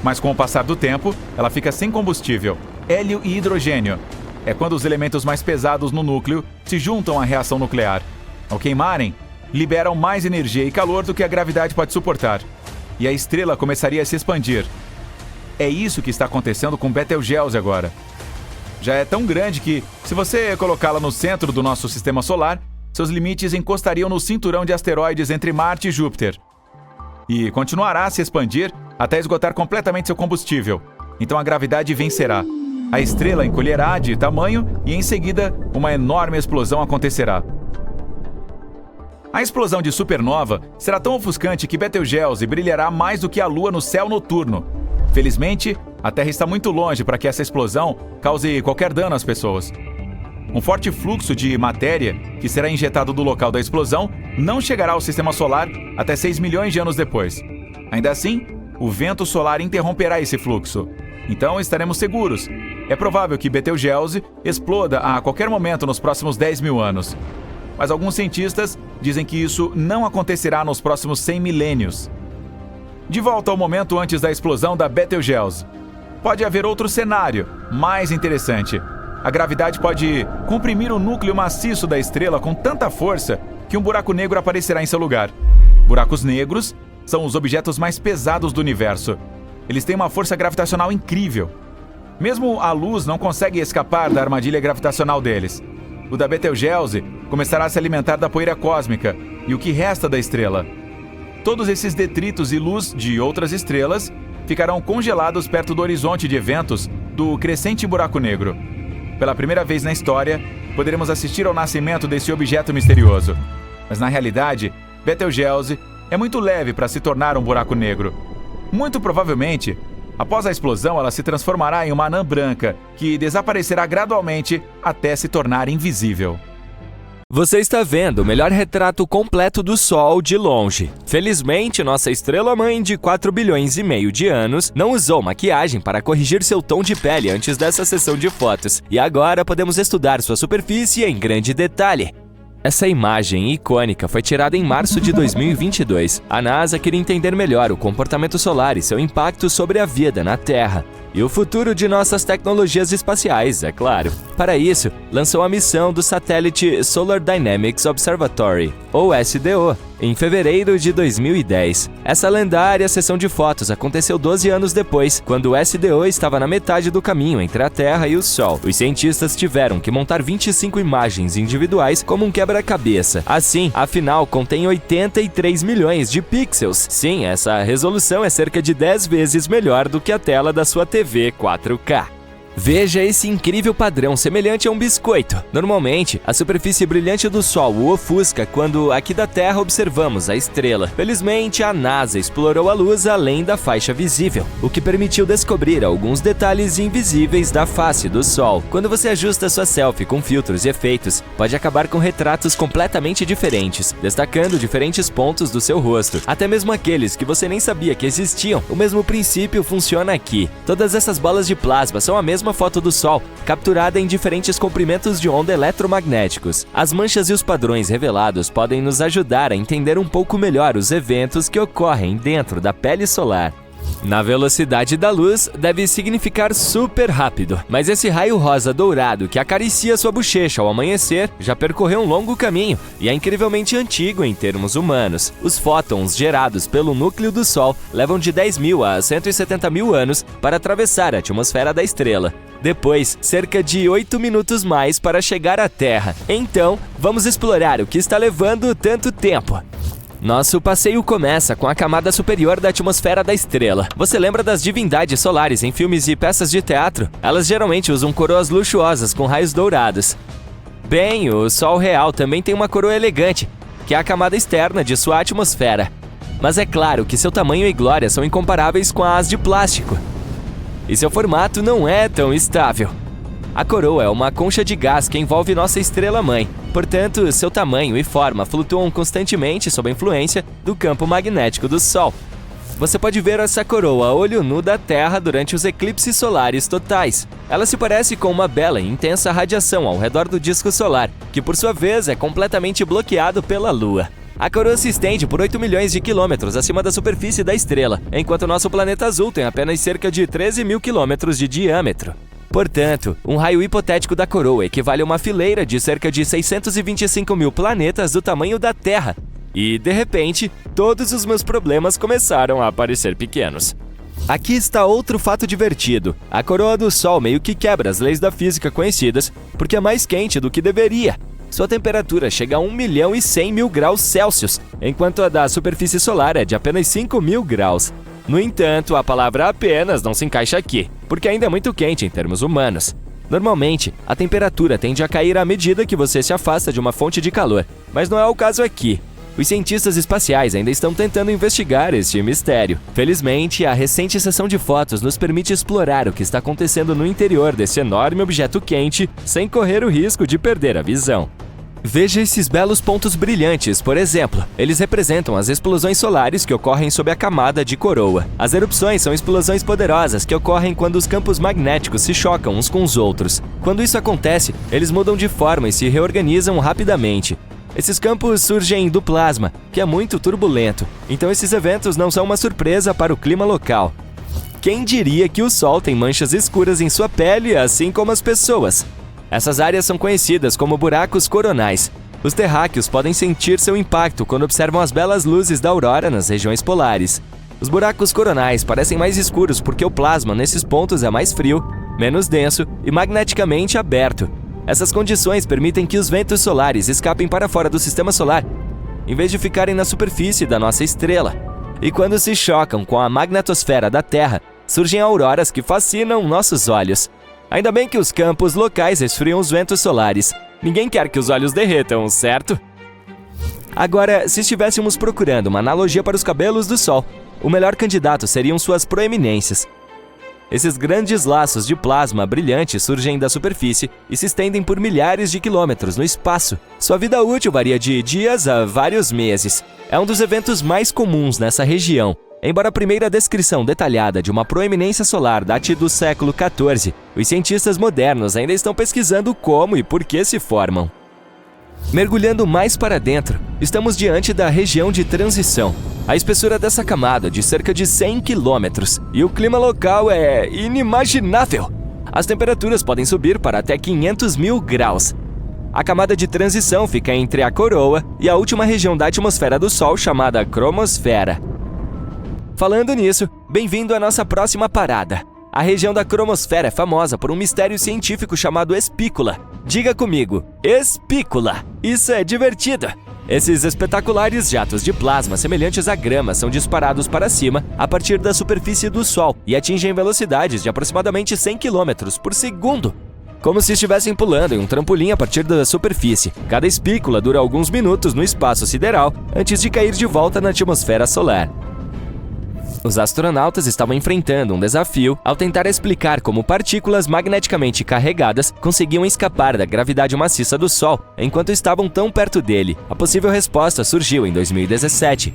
Mas com o passar do tempo, ela fica sem combustível, hélio e hidrogênio. É quando os elementos mais pesados no núcleo se juntam à reação nuclear. Ao queimarem, liberam mais energia e calor do que a gravidade pode suportar. E a estrela começaria a se expandir. É isso que está acontecendo com Betelgeuse agora. Já é tão grande que, se você colocá-la no centro do nosso sistema solar, seus limites encostariam no cinturão de asteroides entre Marte e Júpiter. E continuará a se expandir até esgotar completamente seu combustível. Então a gravidade vencerá. A estrela encolherá de tamanho e, em seguida, uma enorme explosão acontecerá. A explosão de supernova será tão ofuscante que Betelgeuse brilhará mais do que a Lua no céu noturno. Felizmente, a Terra está muito longe para que essa explosão cause qualquer dano às pessoas. Um forte fluxo de matéria que será injetado do local da explosão não chegará ao sistema solar até 6 milhões de anos depois. Ainda assim, o vento solar interromperá esse fluxo. Então estaremos seguros. É provável que Betelgeuse exploda a qualquer momento nos próximos 10 mil anos. Mas alguns cientistas dizem que isso não acontecerá nos próximos 100 milênios. De volta ao momento antes da explosão da Betelgeuse. Pode haver outro cenário, mais interessante. A gravidade pode comprimir o núcleo maciço da estrela com tanta força que um buraco negro aparecerá em seu lugar. Buracos negros são os objetos mais pesados do universo. Eles têm uma força gravitacional incrível. Mesmo a luz não consegue escapar da armadilha gravitacional deles. O da Betelgeuse começará a se alimentar da poeira cósmica e o que resta da estrela. Todos esses detritos e luz de outras estrelas ficarão congelados perto do horizonte de eventos do crescente buraco negro. Pela primeira vez na história, poderemos assistir ao nascimento desse objeto misterioso. Mas na realidade, Betelgeuse é muito leve para se tornar um buraco negro. Muito provavelmente, após a explosão, ela se transformará em uma anã branca, que desaparecerá gradualmente até se tornar invisível. Você está vendo o melhor retrato completo do Sol de longe. Felizmente, nossa estrela-mãe de 4 bilhões e meio de anos não usou maquiagem para corrigir seu tom de pele antes dessa sessão de fotos. E agora podemos estudar sua superfície em grande detalhe. Essa imagem icônica foi tirada em março de 2022. A NASA queria entender melhor o comportamento solar e seu impacto sobre a vida na Terra. E o futuro de nossas tecnologias espaciais, é claro. Para isso, lançou a missão do satélite Solar Dynamics Observatory, ou SDO, em fevereiro de 2010. Essa lendária sessão de fotos aconteceu 12 anos depois, quando o SDO estava na metade do caminho entre a Terra e o Sol. Os cientistas tiveram que montar 25 imagens individuais como um quebra-cabeça. Assim, afinal, contém 83 milhões de pixels. Sim, essa resolução é cerca de 10 vezes melhor do que a tela da sua TV 4K. Veja esse incrível padrão semelhante a um biscoito. Normalmente, a superfície brilhante do Sol o ofusca quando aqui da Terra observamos a estrela. Felizmente, a NASA explorou a luz além da faixa visível, o que permitiu descobrir alguns detalhes invisíveis da face do Sol. Quando você ajusta sua selfie com filtros e efeitos, pode acabar com retratos completamente diferentes, destacando diferentes pontos do seu rosto, até mesmo aqueles que você nem sabia que existiam. O mesmo princípio funciona aqui. Todas essas bolas de plasma são a mesma foto do Sol, capturada em diferentes comprimentos de onda eletromagnéticos. As manchas e os padrões revelados podem nos ajudar a entender um pouco melhor os eventos que ocorrem dentro da pele solar. Na velocidade da luz, deve significar super rápido, mas esse raio rosa dourado que acaricia sua bochecha ao amanhecer já percorreu um longo caminho e é incrivelmente antigo em termos humanos. Os fótons gerados pelo núcleo do Sol levam de 10 mil a 170 mil anos para atravessar a atmosfera da estrela. Depois, cerca de 8 minutos mais para chegar à Terra. Então, vamos explorar o que está levando tanto tempo. Nosso passeio começa com a camada superior da atmosfera da estrela. Você lembra das divindades solares em filmes e peças de teatro? Elas geralmente usam coroas luxuosas com raios dourados. Bem, o Sol real também tem uma coroa elegante, que é a camada externa de sua atmosfera. Mas é claro que seu tamanho e glória são incomparáveis com as de plástico. E seu formato não é tão estável. A coroa é uma concha de gás que envolve nossa estrela-mãe. Portanto, seu tamanho e forma flutuam constantemente sob a influência do campo magnético do Sol. Você pode ver essa coroa a olho nu da Terra durante os eclipses solares totais. Ela se parece com uma bela e intensa radiação ao redor do disco solar, que por sua vez é completamente bloqueado pela Lua. A coroa se estende por 8 milhões de quilômetros acima da superfície da estrela, enquanto nosso planeta azul tem apenas cerca de 13 mil quilômetros de diâmetro. Portanto, um raio hipotético da coroa equivale a uma fileira de cerca de 625 mil planetas do tamanho da Terra. E, de repente, todos os meus problemas começaram a parecer pequenos. Aqui está outro fato divertido. A coroa do Sol meio que quebra as leis da física conhecidas porque é mais quente do que deveria. Sua temperatura chega a 1.100.000 graus Celsius, enquanto a da superfície solar é de apenas 5.000 graus. No entanto, a palavra apenas não se encaixa aqui, porque ainda é muito quente em termos humanos. Normalmente, a temperatura tende a cair à medida que você se afasta de uma fonte de calor, mas não é o caso aqui. Os cientistas espaciais ainda estão tentando investigar este mistério. Felizmente, a recente sessão de fotos nos permite explorar o que está acontecendo no interior desse enorme objeto quente, sem correr o risco de perder a visão. Veja esses belos pontos brilhantes, por exemplo. Eles representam as explosões solares que ocorrem sob a camada de coroa. As erupções são explosões poderosas que ocorrem quando os campos magnéticos se chocam uns com os outros. Quando isso acontece, eles mudam de forma e se reorganizam rapidamente. Esses campos surgem do plasma, que é muito turbulento. Então esses eventos não são uma surpresa para o clima local. Quem diria que o Sol tem manchas escuras em sua pele, assim como as pessoas? Essas áreas são conhecidas como buracos coronais. Os terráqueos podem sentir seu impacto quando observam as belas luzes da aurora nas regiões polares. Os buracos coronais parecem mais escuros porque o plasma nesses pontos é mais frio, menos denso e magneticamente aberto. Essas condições permitem que os ventos solares escapem para fora do sistema solar, em vez de ficarem na superfície da nossa estrela. E quando se chocam com a magnetosfera da Terra, surgem auroras que fascinam nossos olhos. Ainda bem que os campos locais resfriam os ventos solares. Ninguém quer que os olhos derretam, certo? Agora, se estivéssemos procurando uma analogia para os cabelos do Sol, o melhor candidato seriam suas proeminências. Esses grandes laços de plasma brilhante surgem da superfície e se estendem por milhares de quilômetros no espaço. Sua vida útil varia de dias a vários meses. É um dos eventos mais comuns nessa região. Embora a primeira descrição detalhada de uma proeminência solar date do século XIV, os cientistas modernos ainda estão pesquisando como e por que se formam. Mergulhando mais para dentro, estamos diante da região de transição. A espessura dessa camada é de cerca de 100 quilômetros e o clima local é inimaginável. As temperaturas podem subir para até 500.000 graus. A camada de transição fica entre a coroa e a última região da atmosfera do Sol chamada cromosfera. Falando nisso, bem-vindo à nossa próxima parada. A região da cromosfera é famosa por um mistério científico chamado espícula. Diga comigo, espícula! Isso é divertido! Esses espetaculares jatos de plasma semelhantes à grama são disparados para cima a partir da superfície do Sol e atingem velocidades de aproximadamente 100 km por segundo. Como se estivessem pulando em um trampolim a partir da superfície. Cada espícula dura alguns minutos no espaço sideral antes de cair de volta na atmosfera solar. Os astronautas estavam enfrentando um desafio ao tentar explicar como partículas magneticamente carregadas conseguiam escapar da gravidade maciça do Sol enquanto estavam tão perto dele. A possível resposta surgiu em 2017.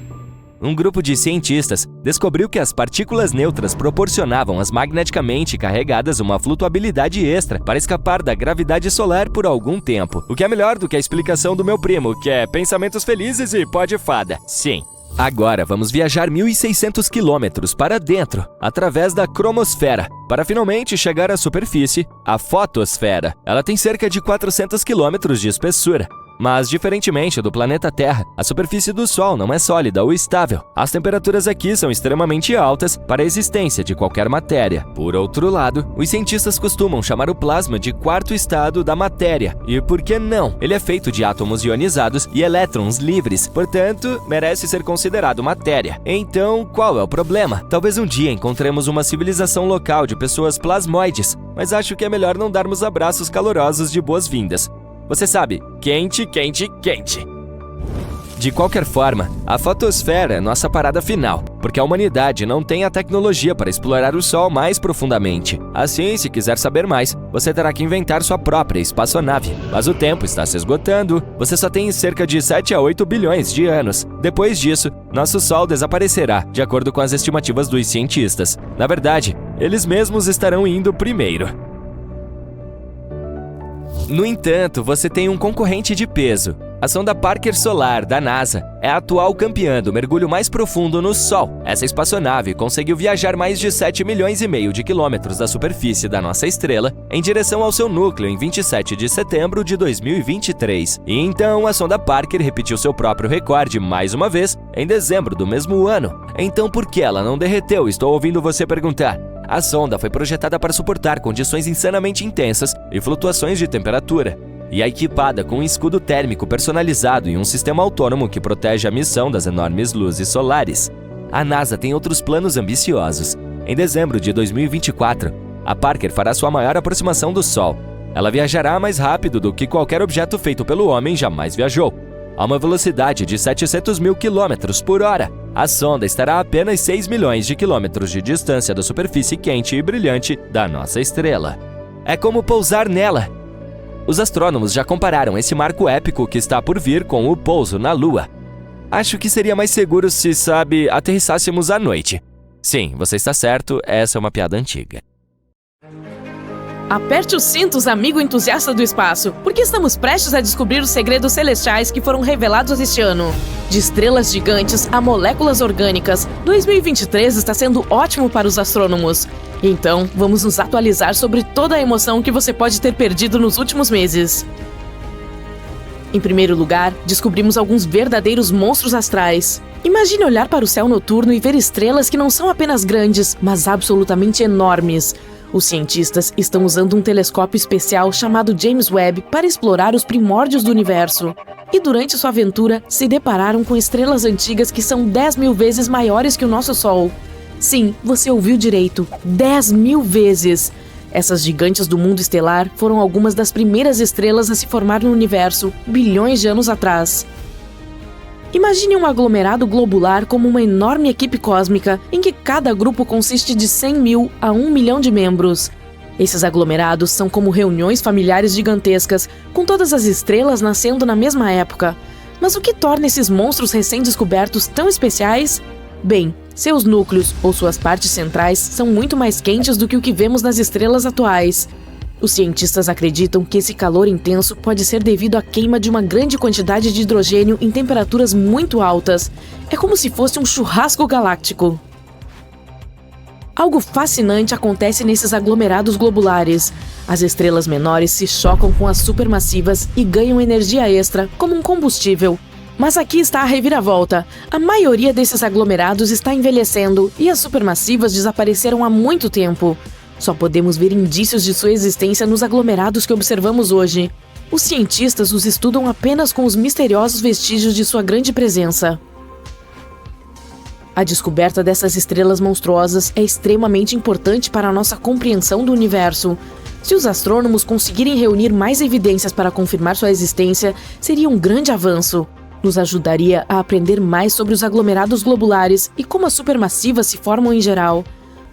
Um grupo de cientistas descobriu que as partículas neutras proporcionavam às magneticamente carregadas uma flutuabilidade extra para escapar da gravidade solar por algum tempo. O que é melhor do que a explicação do meu primo, que é pensamentos felizes e pó de fada. Sim. Agora vamos viajar 1.600 quilômetros para dentro, através da cromosfera, para finalmente chegar à superfície, a fotosfera. Ela tem cerca de 400 quilômetros de espessura. Mas, diferentemente do planeta Terra, a superfície do Sol não é sólida ou estável. As temperaturas aqui são extremamente altas para a existência de qualquer matéria. Por outro lado, os cientistas costumam chamar o plasma de quarto estado da matéria. E por que não? Ele é feito de átomos ionizados e elétrons livres, portanto, merece ser considerado matéria. Então, qual é o problema? Talvez um dia encontremos uma civilização local de pessoas plasmoides, mas acho que é melhor não darmos abraços calorosos de boas-vindas. Você sabe, quente, quente, quente. De qualquer forma, a fotosfera é nossa parada final, porque a humanidade não tem a tecnologia para explorar o Sol mais profundamente. Assim, se quiser saber mais, você terá que inventar sua própria espaçonave. Mas o tempo está se esgotando, você só tem cerca de 7 a 8 bilhões de anos. Depois disso, nosso Sol desaparecerá, de acordo com as estimativas dos cientistas. Na verdade, eles mesmos estarão indo primeiro. No entanto, você tem um concorrente de peso. A sonda Parker Solar, da NASA, é a atual campeã do mergulho mais profundo no Sol. Essa espaçonave conseguiu viajar mais de 7,5 milhões de quilômetros da superfície da nossa estrela em direção ao seu núcleo em 27 de setembro de 2023. E então a sonda Parker repetiu seu próprio recorde mais uma vez em dezembro do mesmo ano. Então por que ela não derreteu? Estou ouvindo você perguntar. A sonda foi projetada para suportar condições insanamente intensas e flutuações de temperatura. E é equipada com um escudo térmico personalizado e um sistema autônomo que protege a missão das enormes luzes solares. A NASA tem outros planos ambiciosos. Em dezembro de 2024, a Parker fará sua maior aproximação do Sol. Ela viajará mais rápido do que qualquer objeto feito pelo homem jamais viajou, a uma velocidade de 700 mil quilômetros por hora. A sonda estará a apenas 6 milhões de quilômetros de distância da superfície quente e brilhante da nossa estrela. É como pousar nela. Os astrônomos já compararam esse marco épico que está por vir com o pouso na Lua. Acho que seria mais seguro se, aterrissássemos à noite. Sim, você está certo, essa é uma piada antiga. Aperte os cintos, amigo entusiasta do espaço, porque estamos prestes a descobrir os segredos celestiais que foram revelados este ano. De estrelas gigantes a moléculas orgânicas, 2023 está sendo ótimo para os astrônomos. Então, vamos nos atualizar sobre toda a emoção que você pode ter perdido nos últimos meses. Em primeiro lugar, descobrimos alguns verdadeiros monstros astrais. Imagine olhar para o céu noturno e ver estrelas que não são apenas grandes, mas absolutamente enormes. Os cientistas estão usando um telescópio especial chamado James Webb para explorar os primórdios do universo. E durante sua aventura, se depararam com estrelas antigas que são 10 mil vezes maiores que o nosso Sol. Sim, você ouviu direito, 10 mil vezes! Essas gigantes do mundo estelar foram algumas das primeiras estrelas a se formar no universo, bilhões de anos atrás. Imagine um aglomerado globular como uma enorme equipe cósmica, em que cada grupo consiste de 100 mil a 1 milhão de membros. Esses aglomerados são como reuniões familiares gigantescas, com todas as estrelas nascendo na mesma época. Mas o que torna esses monstros recém-descobertos tão especiais? Bem, seus núcleos, ou suas partes centrais, são muito mais quentes do que o que vemos nas estrelas atuais. Os cientistas acreditam que esse calor intenso pode ser devido à queima de uma grande quantidade de hidrogênio em temperaturas muito altas. É como se fosse um churrasco galáctico. Algo fascinante acontece nesses aglomerados globulares. As estrelas menores se chocam com as supermassivas e ganham energia extra, como um combustível. Mas aqui está a reviravolta. A maioria desses aglomerados está envelhecendo e as supermassivas desapareceram há muito tempo. Só podemos ver indícios de sua existência nos aglomerados que observamos hoje. Os cientistas os estudam apenas com os misteriosos vestígios de sua grande presença. A descoberta dessas estrelas monstruosas é extremamente importante para a nossa compreensão do universo. Se os astrônomos conseguirem reunir mais evidências para confirmar sua existência, seria um grande avanço. Nos ajudaria a aprender mais sobre os aglomerados globulares e como as supermassivas se formam em geral.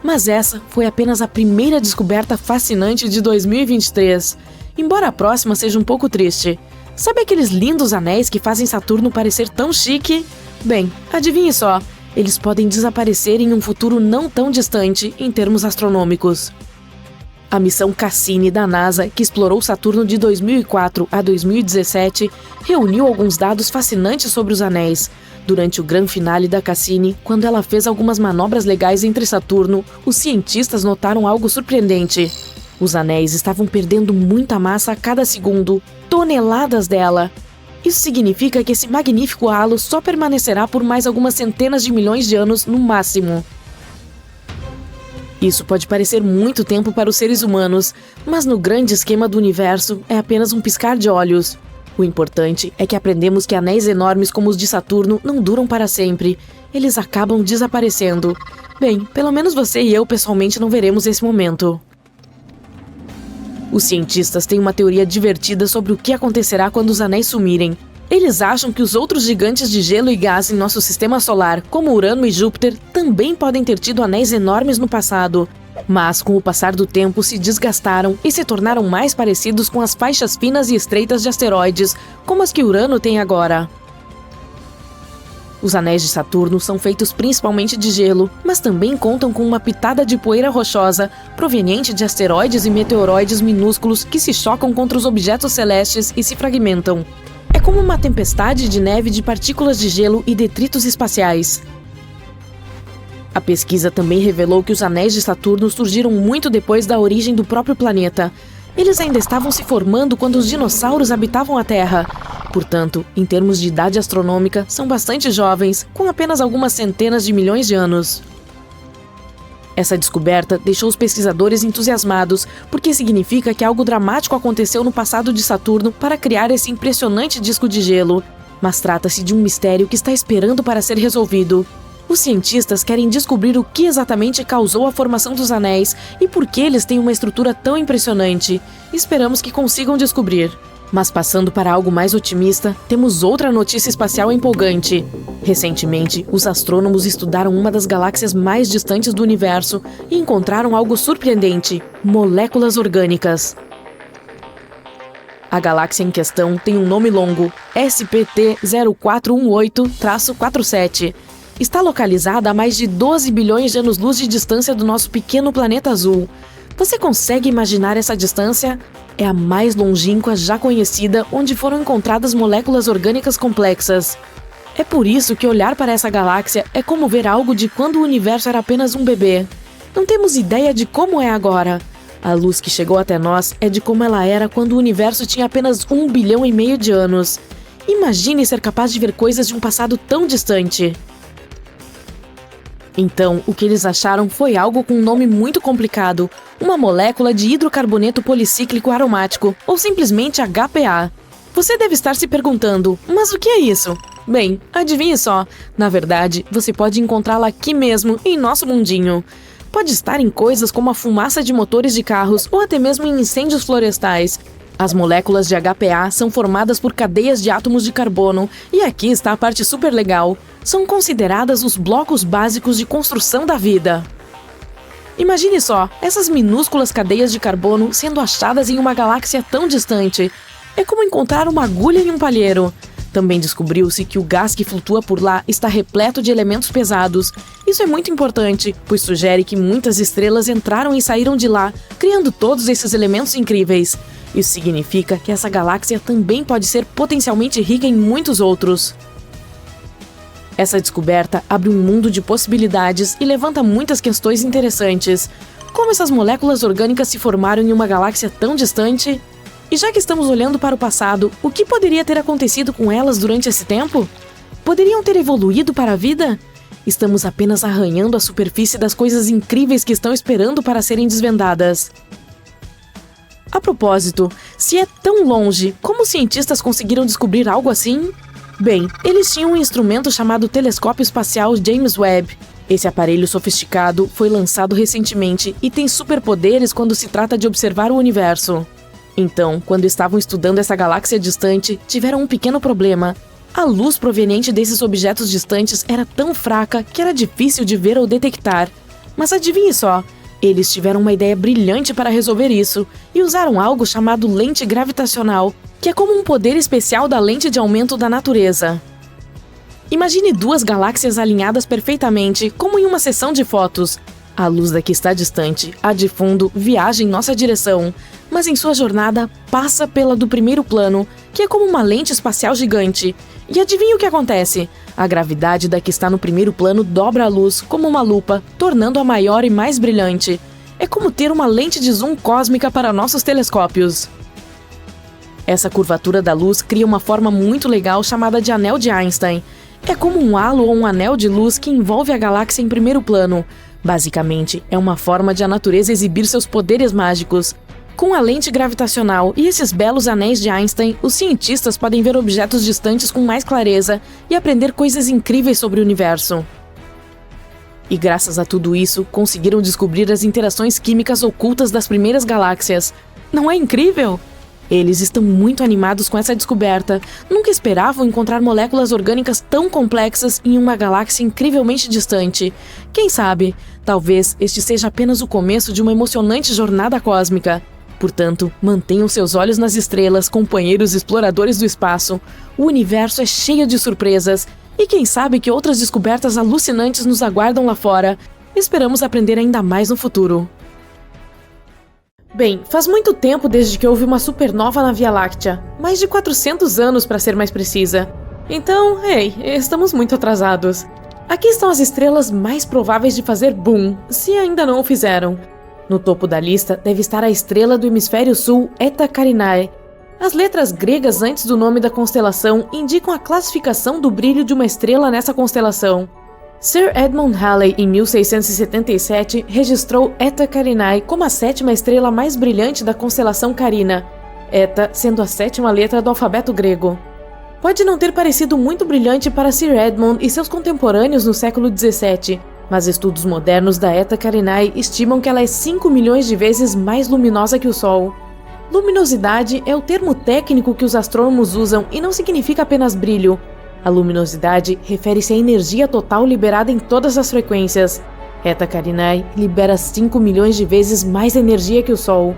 Mas essa foi apenas a primeira descoberta fascinante de 2023. Embora a próxima seja um pouco triste. Sabe aqueles lindos anéis que fazem Saturno parecer tão chique? Bem, adivinhe só, eles podem desaparecer em um futuro não tão distante em termos astronômicos. A missão Cassini da NASA, que explorou Saturno de 2004 a 2017, reuniu alguns dados fascinantes sobre os anéis. Durante o grande finale da Cassini, quando ela fez algumas manobras legais entre Saturno, os cientistas notaram algo surpreendente. Os anéis estavam perdendo muita massa a cada segundo, toneladas dela. Isso significa que esse magnífico halo só permanecerá por mais algumas centenas de milhões de anos no máximo. Isso pode parecer muito tempo para os seres humanos, mas no grande esquema do universo é apenas um piscar de olhos. O importante é que aprendemos que anéis enormes como os de Saturno não duram para sempre. Eles acabam desaparecendo. Bem, pelo menos você e eu pessoalmente não veremos esse momento. Os cientistas têm uma teoria divertida sobre o que acontecerá quando os anéis sumirem. Eles acham que os outros gigantes de gelo e gás em nosso sistema solar, como Urano e Júpiter, também podem ter tido anéis enormes no passado. Mas, com o passar do tempo, se desgastaram e se tornaram mais parecidos com as faixas finas e estreitas de asteroides, como as que Urano tem agora. Os anéis de Saturno são feitos principalmente de gelo, mas também contam com uma pitada de poeira rochosa, proveniente de asteroides e meteoroides minúsculos que se chocam contra os objetos celestes e se fragmentam. É como uma tempestade de neve de partículas de gelo e detritos espaciais. A pesquisa também revelou que os anéis de Saturno surgiram muito depois da origem do próprio planeta. Eles ainda estavam se formando quando os dinossauros habitavam a Terra. Portanto, em termos de idade astronômica, são bastante jovens, com apenas algumas centenas de milhões de anos. Essa descoberta deixou os pesquisadores entusiasmados, porque significa que algo dramático aconteceu no passado de Saturno para criar esse impressionante disco de gelo. Mas trata-se de um mistério que está esperando para ser resolvido. Os cientistas querem descobrir o que exatamente causou a formação dos anéis e por que eles têm uma estrutura tão impressionante. Esperamos que consigam descobrir. Mas passando para algo mais otimista, temos outra notícia espacial empolgante. Recentemente, os astrônomos estudaram uma das galáxias mais distantes do universo e encontraram algo surpreendente: moléculas orgânicas. A galáxia em questão tem um nome longo, SPT-0418-47. Está localizada a mais de 12 bilhões de anos-luz de distância do nosso pequeno planeta azul. Você consegue imaginar essa distância? É a mais longínqua já conhecida onde foram encontradas moléculas orgânicas complexas. É por isso que olhar para essa galáxia é como ver algo de quando o universo era apenas um bebê. Não temos ideia de como é agora. A luz que chegou até nós é de como ela era quando o universo tinha apenas 1,5 bilhão de anos. Imagine ser capaz de ver coisas de um passado tão distante. Então, o que eles acharam foi algo com um nome muito complicado, uma molécula de hidrocarboneto policíclico aromático, ou simplesmente HPA. Você deve estar se perguntando, mas o que é isso? Bem, adivinhe só, na verdade, você pode encontrá-la aqui mesmo, em nosso mundinho. Pode estar em coisas como a fumaça de motores de carros ou até mesmo em incêndios florestais. As moléculas de HPA são formadas por cadeias de átomos de carbono, e aqui está a parte super legal. São consideradas os blocos básicos de construção da vida. Imagine só, essas minúsculas cadeias de carbono sendo achadas em uma galáxia tão distante. É como encontrar uma agulha em um palheiro. Também descobriu-se que o gás que flutua por lá está repleto de elementos pesados. Isso é muito importante, pois sugere que muitas estrelas entraram e saíram de lá, criando todos esses elementos incríveis. Isso significa que essa galáxia também pode ser potencialmente rica em muitos outros. Essa descoberta abre um mundo de possibilidades e levanta muitas questões interessantes. Como essas moléculas orgânicas se formaram em uma galáxia tão distante? E já que estamos olhando para o passado, o que poderia ter acontecido com elas durante esse tempo? Poderiam ter evoluído para a vida? Estamos apenas arranhando a superfície das coisas incríveis que estão esperando para serem desvendadas. A propósito, se é tão longe, como os cientistas conseguiram descobrir algo assim? Bem, eles tinham um instrumento chamado Telescópio Espacial James Webb. Esse aparelho sofisticado foi lançado recentemente e tem superpoderes quando se trata de observar o universo. Então, quando estavam estudando essa galáxia distante, tiveram um pequeno problema. A luz proveniente desses objetos distantes era tão fraca que era difícil de ver ou detectar. Mas adivinhe só, eles tiveram uma ideia brilhante para resolver isso e usaram algo chamado lente gravitacional, que é como um poder especial da lente de aumento da natureza. Imagine duas galáxias alinhadas perfeitamente, como em uma sessão de fotos. A luz daqui está distante, a de fundo viaja em nossa direção, mas em sua jornada passa pela do primeiro plano, que é como uma lente espacial gigante. E adivinha o que acontece? A gravidade da que está no primeiro plano dobra a luz como uma lupa, tornando-a maior e mais brilhante. É como ter uma lente de zoom cósmica para nossos telescópios. Essa curvatura da luz cria uma forma muito legal chamada de anel de Einstein. É como um halo ou um anel de luz que envolve a galáxia em primeiro plano. Basicamente, é uma forma de a natureza exibir seus poderes mágicos. Com a lente gravitacional e esses belos anéis de Einstein, os cientistas podem ver objetos distantes com mais clareza e aprender coisas incríveis sobre o universo. E graças a tudo isso, conseguiram descobrir as interações químicas ocultas das primeiras galáxias. Não é incrível? Eles estão muito animados com essa descoberta. Nunca esperavam encontrar moléculas orgânicas tão complexas em uma galáxia incrivelmente distante. Quem sabe, talvez este seja apenas o começo de uma emocionante jornada cósmica. Portanto, mantenham seus olhos nas estrelas, companheiros exploradores do espaço. O universo é cheio de surpresas. E quem sabe que outras descobertas alucinantes nos aguardam lá fora. Esperamos aprender ainda mais no futuro. Bem, faz muito tempo desde que houve uma supernova na Via Láctea. Mais de 400 anos, para ser mais precisa. Então, estamos muito atrasados. Aqui estão as estrelas mais prováveis de fazer boom, se ainda não o fizeram. No topo da lista deve estar a estrela do hemisfério sul, Eta Carinae. As letras gregas antes do nome da constelação indicam a classificação do brilho de uma estrela nessa constelação. Sir Edmund Halley, em 1677, registrou Eta Carinae como a 7ª estrela mais brilhante da constelação Carina, Eta sendo a 7ª letra do alfabeto grego. Pode não ter parecido muito brilhante para Sir Edmund e seus contemporâneos no século XVII, mas estudos modernos da Eta Carinae estimam que ela é 5 milhões de vezes mais luminosa que o Sol. Luminosidade é o termo técnico que os astrônomos usam e não significa apenas brilho. A luminosidade refere-se à energia total liberada em todas as frequências. Eta Carinae libera 5 milhões de vezes mais energia que o Sol.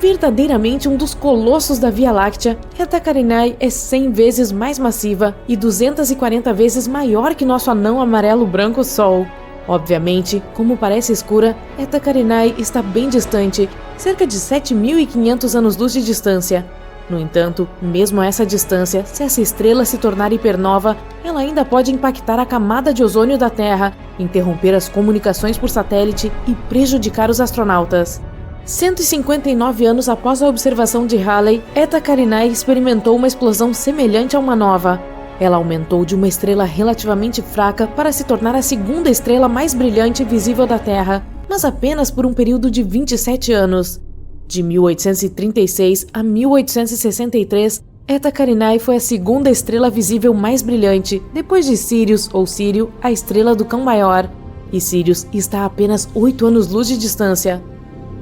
Verdadeiramente um dos colossos da Via Láctea, Eta Carinae é 100 vezes mais massiva e 240 vezes maior que nosso anão amarelo-branco Sol. Obviamente, como parece escura, Eta Carinae está bem distante, cerca de 7.500 anos-luz de distância. No entanto, mesmo a essa distância, se essa estrela se tornar hipernova, ela ainda pode impactar a camada de ozônio da Terra, interromper as comunicações por satélite e prejudicar os astronautas. 159 anos após a observação de Halley, Eta Carinae experimentou uma explosão semelhante a uma nova. Ela aumentou de uma estrela relativamente fraca para se tornar a 2ª estrela mais brilhante visível da Terra, mas apenas por um período de 27 anos. De 1836 a 1863, Eta Carinae foi a 2ª estrela visível mais brilhante, depois de Sirius, ou Sírio, a estrela do Cão Maior, e Sirius está a apenas 8 anos-luz de distância.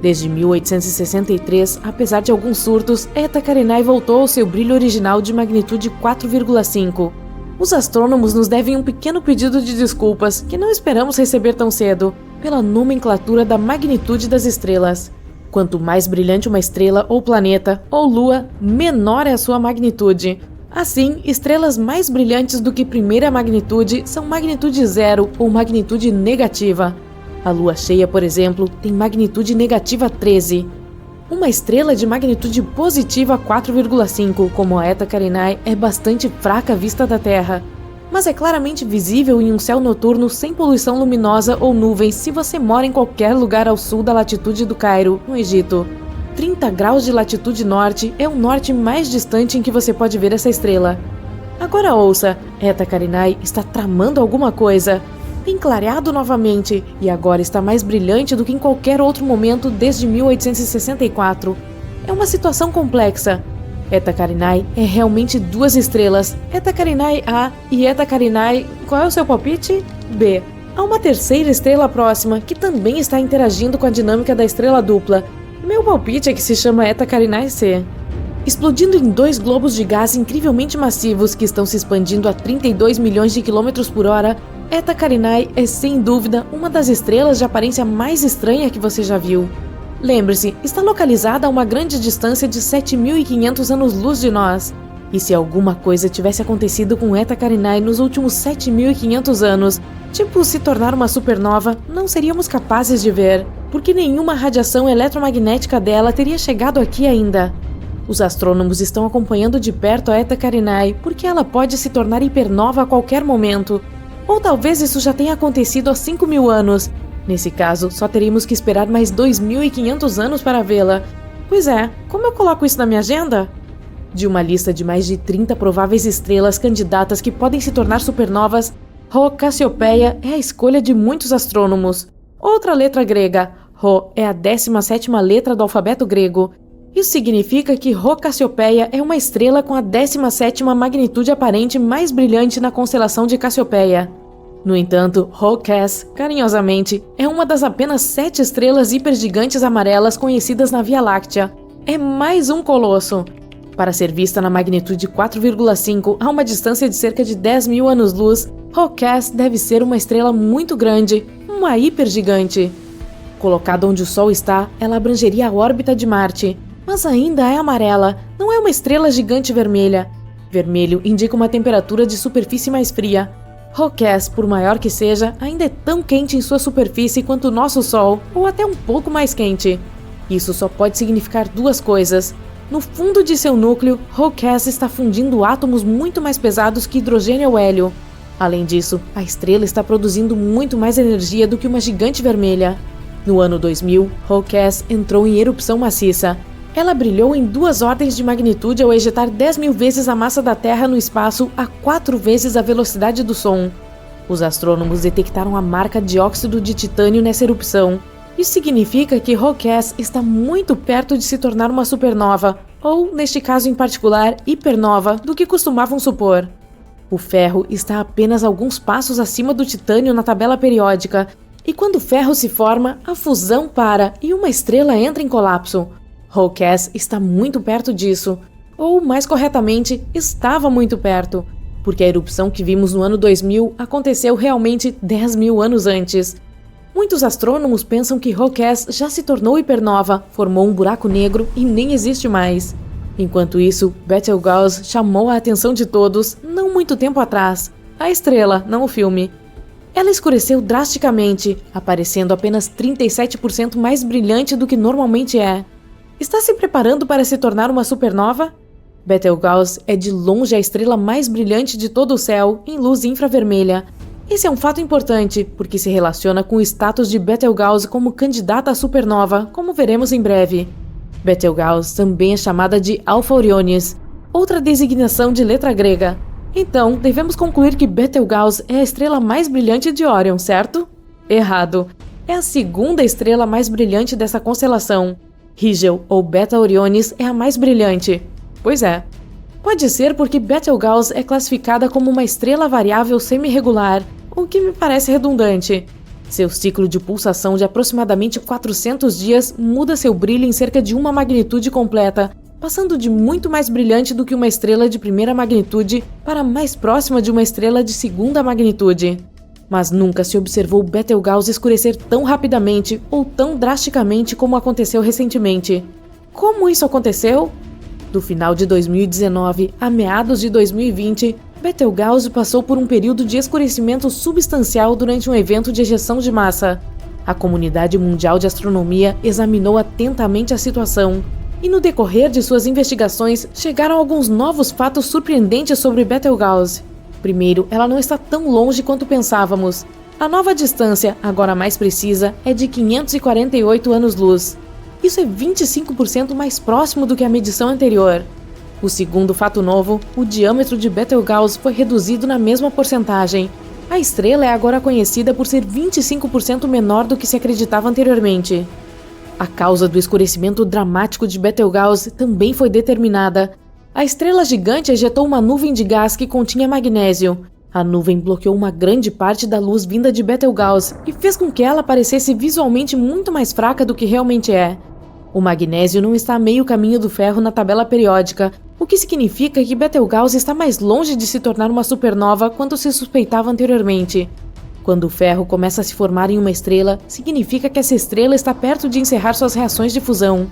Desde 1863, apesar de alguns surtos, Eta Carinae voltou ao seu brilho original de magnitude 4,5. Os astrônomos nos devem um pequeno pedido de desculpas, que não esperamos receber tão cedo, pela nomenclatura da magnitude das estrelas. Quanto mais brilhante uma estrela ou planeta ou lua, menor é a sua magnitude. Assim, estrelas mais brilhantes do que primeira magnitude são magnitude 0 ou magnitude negativa. A lua cheia, por exemplo, tem magnitude negativa 13. Uma estrela de magnitude positiva 4,5, como a Eta Carinae, é bastante fraca à vista da Terra, mas é claramente visível em um céu noturno sem poluição luminosa ou nuvens se você mora em qualquer lugar ao sul da latitude do Cairo, no Egito. 30 graus de latitude norte é o norte mais distante em que você pode ver essa estrela. Agora ouça, Eta Carinae está tramando alguma coisa. Tem clareado novamente e agora está mais brilhante do que em qualquer outro momento desde 1864. É uma situação complexa. Eta Carinae é realmente 2 estrelas, Eta Carinae A e Eta Carinae, qual é o seu palpite? B. Há uma 3ª estrela próxima que também está interagindo com a dinâmica da estrela dupla. Meu palpite é que se chama Eta Carinae C. Explodindo em 2 globos de gás incrivelmente massivos que estão se expandindo a 32 milhões de quilômetros por hora, Eta Carinae é sem dúvida uma das estrelas de aparência mais estranha que você já viu. Lembre-se, está localizada a uma grande distância de 7.500 anos-luz de nós. E se alguma coisa tivesse acontecido com Eta Carinae nos últimos 7.500 anos, tipo se tornar uma supernova, não seríamos capazes de ver, porque nenhuma radiação eletromagnética dela teria chegado aqui ainda. Os astrônomos estão acompanhando de perto a Eta Carinae porque ela pode se tornar hipernova a qualquer momento. Ou talvez isso já tenha acontecido há 5.000 anos. Nesse caso, só teríamos que esperar mais 2.500 anos para vê-la. Pois é, como eu coloco isso na minha agenda? De uma lista de mais de 30 prováveis estrelas candidatas que podem se tornar supernovas, Rho Cassiopeia é a escolha de muitos astrônomos. Outra letra grega, Rho é a 17ª letra do alfabeto grego. Isso significa que Rho Cassiopeia é uma estrela com a 17ª magnitude aparente mais brilhante na constelação de Cassiopeia. No entanto, Rho Cass, carinhosamente, é uma das apenas 7 estrelas hipergigantes amarelas conhecidas na Via Láctea. É mais um colosso. Para ser vista na magnitude 4,5 a uma distância de cerca de 10.000 anos-luz, Rho Cass deve ser uma estrela muito grande, uma hipergigante. Colocada onde o Sol está, ela abrangeria a órbita de Marte, mas ainda é amarela, não é uma estrela gigante vermelha. Vermelho indica uma temperatura de superfície mais fria. Rho Cass, por maior que seja, ainda é tão quente em sua superfície quanto o nosso Sol, ou até um pouco mais quente. Isso só pode significar duas coisas. No fundo de seu núcleo, Hawkes está fundindo átomos muito mais pesados que hidrogênio ou hélio. Além disso, a estrela está produzindo muito mais energia do que uma gigante vermelha. No ano 2000, Hawkes entrou em erupção maciça. Ela brilhou em 2 ordens de magnitude ao ejetar 10.000 vezes a massa da Terra no espaço a 4 vezes a velocidade do som. Os astrônomos detectaram a marca de óxido de titânio nessa erupção. Isso significa que Hawkes está muito perto de se tornar uma supernova, ou, neste caso em particular, hipernova, do que costumavam supor. O ferro está apenas alguns passos acima do titânio na tabela periódica, e quando o ferro se forma, a fusão para e uma estrela entra em colapso. Hawkes está muito perto disso, ou, mais corretamente, estava muito perto, porque a erupção que vimos no ano 2000 aconteceu realmente 10.000 anos antes. Muitos astrônomos pensam que Hawkes já se tornou hipernova, formou um buraco negro e nem existe mais. Enquanto isso, Betelgeuse chamou a atenção de todos, não muito tempo atrás. A estrela, não o filme. Ela escureceu drasticamente, aparecendo apenas 37% mais brilhante do que normalmente é. Está se preparando para se tornar uma supernova? Betelgeuse é de longe a estrela mais brilhante de todo o céu, em luz infravermelha. Esse é um fato importante, porque se relaciona com o status de Betelgeuse como candidata à supernova, como veremos em breve. Betelgeuse também é chamada de Alpha Orionis, outra designação de letra grega. Então, devemos concluir que Betelgeuse é a estrela mais brilhante de Órion, certo? Errado. É a segunda estrela mais brilhante dessa constelação. Rigel, ou Beta Orionis, é a mais brilhante. Pois é. Pode ser porque Betelgeuse é classificada como uma estrela variável semi-regular, o que me parece redundante. Seu ciclo de pulsação de aproximadamente 400 dias muda seu brilho em cerca de uma magnitude completa, passando de muito mais brilhante do que uma estrela de primeira magnitude para mais próxima de uma estrela de segunda magnitude. Mas nunca se observou Betelgeuse escurecer tão rapidamente ou tão drasticamente como aconteceu recentemente. Como isso aconteceu? Do final de 2019 a meados de 2020, Betelgeuse passou por um período de escurecimento substancial durante um evento de ejeção de massa. A comunidade mundial de astronomia examinou atentamente a situação, e no decorrer de suas investigações chegaram alguns novos fatos surpreendentes sobre Betelgeuse. Primeiro, ela não está tão longe quanto pensávamos. A nova distância, agora mais precisa, é de 548 anos-luz. Isso é 25% mais próximo do que a medição anterior. O segundo fato novo, o diâmetro de Betelgeuse foi reduzido na mesma porcentagem. A estrela é agora conhecida por ser 25% menor do que se acreditava anteriormente. A causa do escurecimento dramático de Betelgeuse também foi determinada. A estrela gigante ejetou uma nuvem de gás que continha magnésio. A nuvem bloqueou uma grande parte da luz vinda de Betelgeuse e fez com que ela parecesse visualmente muito mais fraca do que realmente é. O magnésio não está a meio caminho do ferro na tabela periódica, o que significa que Betelgeuse está mais longe de se tornar uma supernova quanto se suspeitava anteriormente. Quando o ferro começa a se formar em uma estrela, significa que essa estrela está perto de encerrar suas reações de fusão.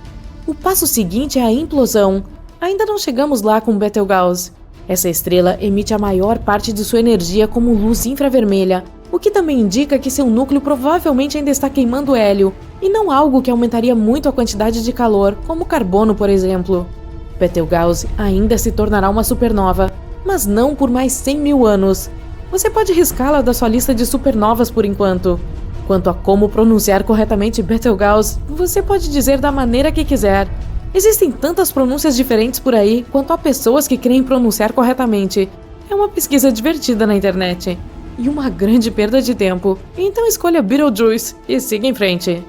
O passo seguinte é a implosão. Ainda não chegamos lá com Betelgeuse. Essa estrela emite a maior parte de sua energia como luz infravermelha, o que também indica que seu núcleo provavelmente ainda está queimando hélio, e não algo que aumentaria muito a quantidade de calor, como carbono, por exemplo. Betelgeuse ainda se tornará uma supernova, mas não por mais 100.000 anos. Você pode riscá-la da sua lista de supernovas por enquanto. Quanto a como pronunciar corretamente Betelgeuse, você pode dizer da maneira que quiser. Existem tantas pronúncias diferentes por aí quanto há pessoas que querem pronunciar corretamente. É uma pesquisa divertida na internet. E uma grande perda de tempo. Então escolha Betelgeuse e siga em frente.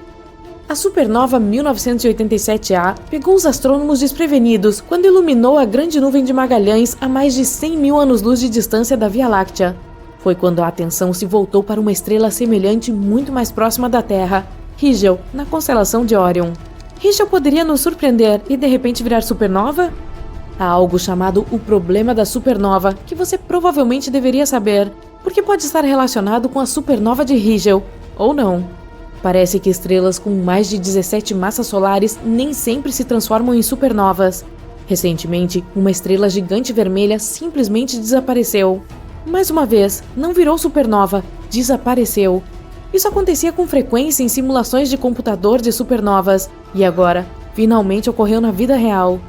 A supernova 1987A pegou os astrônomos desprevenidos quando iluminou a Grande Nuvem de Magalhães a mais de 100.000 anos-luz de distância da Via Láctea. Foi quando a atenção se voltou para uma estrela semelhante muito mais próxima da Terra, Rigel, na constelação de Órion. Rigel poderia nos surpreender e de repente virar supernova? Há algo chamado o problema da supernova, que você provavelmente deveria saber, porque pode estar relacionado com a supernova de Rigel, ou não. Parece que estrelas com mais de 17 massas solares nem sempre se transformam em supernovas. Recentemente, uma estrela gigante vermelha simplesmente desapareceu. Mais uma vez, não virou supernova, desapareceu. Isso acontecia com frequência em simulações de computador de supernovas, e agora, finalmente ocorreu na vida real.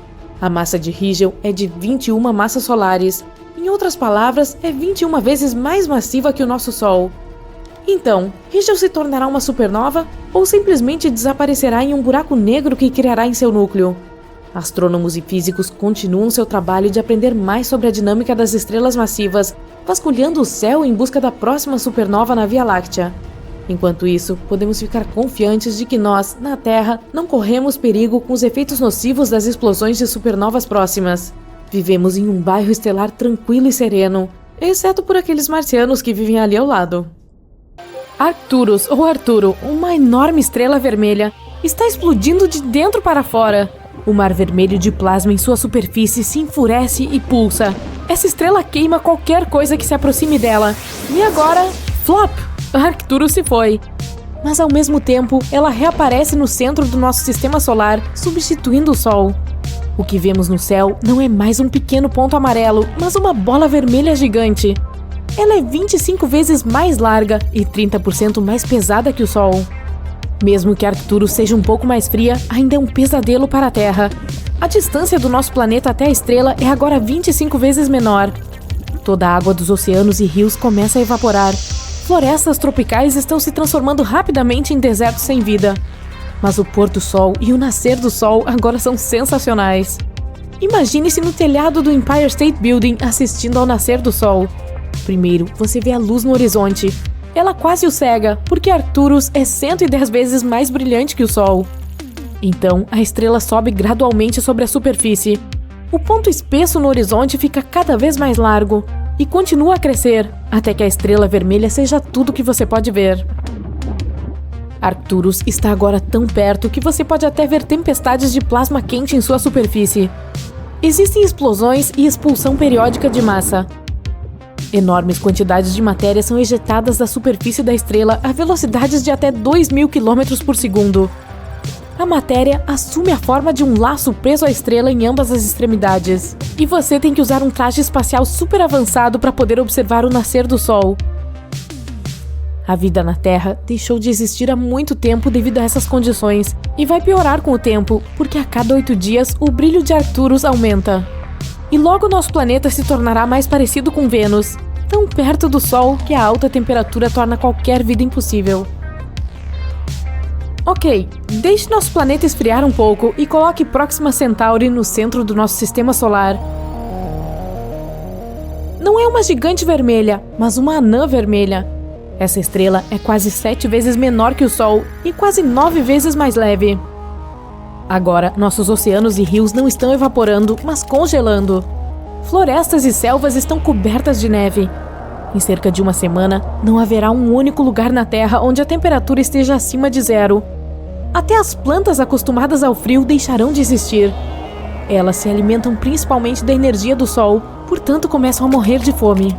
A massa de Rigel é de 21 massas solares. Em outras palavras, é 21 vezes mais massiva que o nosso Sol. Então, Rigel se tornará uma supernova ou simplesmente desaparecerá em um buraco negro que criará em seu núcleo? Astrônomos e físicos continuam seu trabalho de aprender mais sobre a dinâmica das estrelas massivas, vasculhando o céu em busca da próxima supernova na Via Láctea. Enquanto isso, podemos ficar confiantes de que nós, na Terra, não corremos perigo com os efeitos nocivos das explosões de supernovas próximas. Vivemos em um bairro estelar tranquilo e sereno, exceto por aqueles marcianos que vivem ali ao lado. Arcturus, ou Arturo, uma enorme estrela vermelha, está explodindo de dentro para fora. O mar vermelho de plasma em sua superfície se enfurece e pulsa. Essa estrela queima qualquer coisa que se aproxime dela. E agora, flop! Arcturus se foi. Mas ao mesmo tempo, ela reaparece no centro do nosso sistema solar, substituindo o Sol. O que vemos no céu não é mais um pequeno ponto amarelo, mas uma bola vermelha gigante. Ela é 25 vezes mais larga e 30% mais pesada que o Sol. Mesmo que Arcturus seja um pouco mais fria, ainda é um pesadelo para a Terra. A distância do nosso planeta até a estrela é agora 25 vezes menor. Toda a água dos oceanos e rios começa a evaporar. Florestas tropicais estão se transformando rapidamente em desertos sem vida. Mas o pôr do sol e o nascer do sol agora são sensacionais. Imagine-se no telhado do Empire State Building assistindo ao nascer do sol. Primeiro, você vê a luz no horizonte. Ela quase o cega, porque Arcturus é 110 vezes mais brilhante que o Sol. Então, a estrela sobe gradualmente sobre a superfície. O ponto espesso no horizonte fica cada vez mais largo e continua a crescer, até que a estrela vermelha seja tudo que você pode ver. Arcturus está agora tão perto que você pode até ver tempestades de plasma quente em sua superfície. Existem explosões e expulsão periódica de massa. Enormes quantidades de matéria são ejetadas da superfície da estrela a velocidades de até 2.000 km por segundo. A matéria assume a forma de um laço preso à estrela em ambas as extremidades. E você tem que usar um traje espacial super avançado para poder observar o nascer do Sol. A vida na Terra deixou de existir há muito tempo devido a essas condições e vai piorar com o tempo, porque a cada 8 dias o brilho de Arcturus aumenta. E logo nosso planeta se tornará mais parecido com Vênus, tão perto do Sol que a alta temperatura torna qualquer vida impossível. Ok, deixe nosso planeta esfriar um pouco e coloque Próxima Centauri no centro do nosso sistema solar. Não é uma gigante vermelha, mas uma anã vermelha. Essa estrela é quase 7 vezes menor que o Sol e quase 9 vezes mais leve. Agora, nossos oceanos e rios não estão evaporando, mas congelando. Florestas e selvas estão cobertas de neve. Em cerca de uma semana, não haverá um único lugar na Terra onde a temperatura esteja acima de 0. Até as plantas acostumadas ao frio deixarão de existir. Elas se alimentam principalmente da energia do Sol, portanto começam a morrer de fome.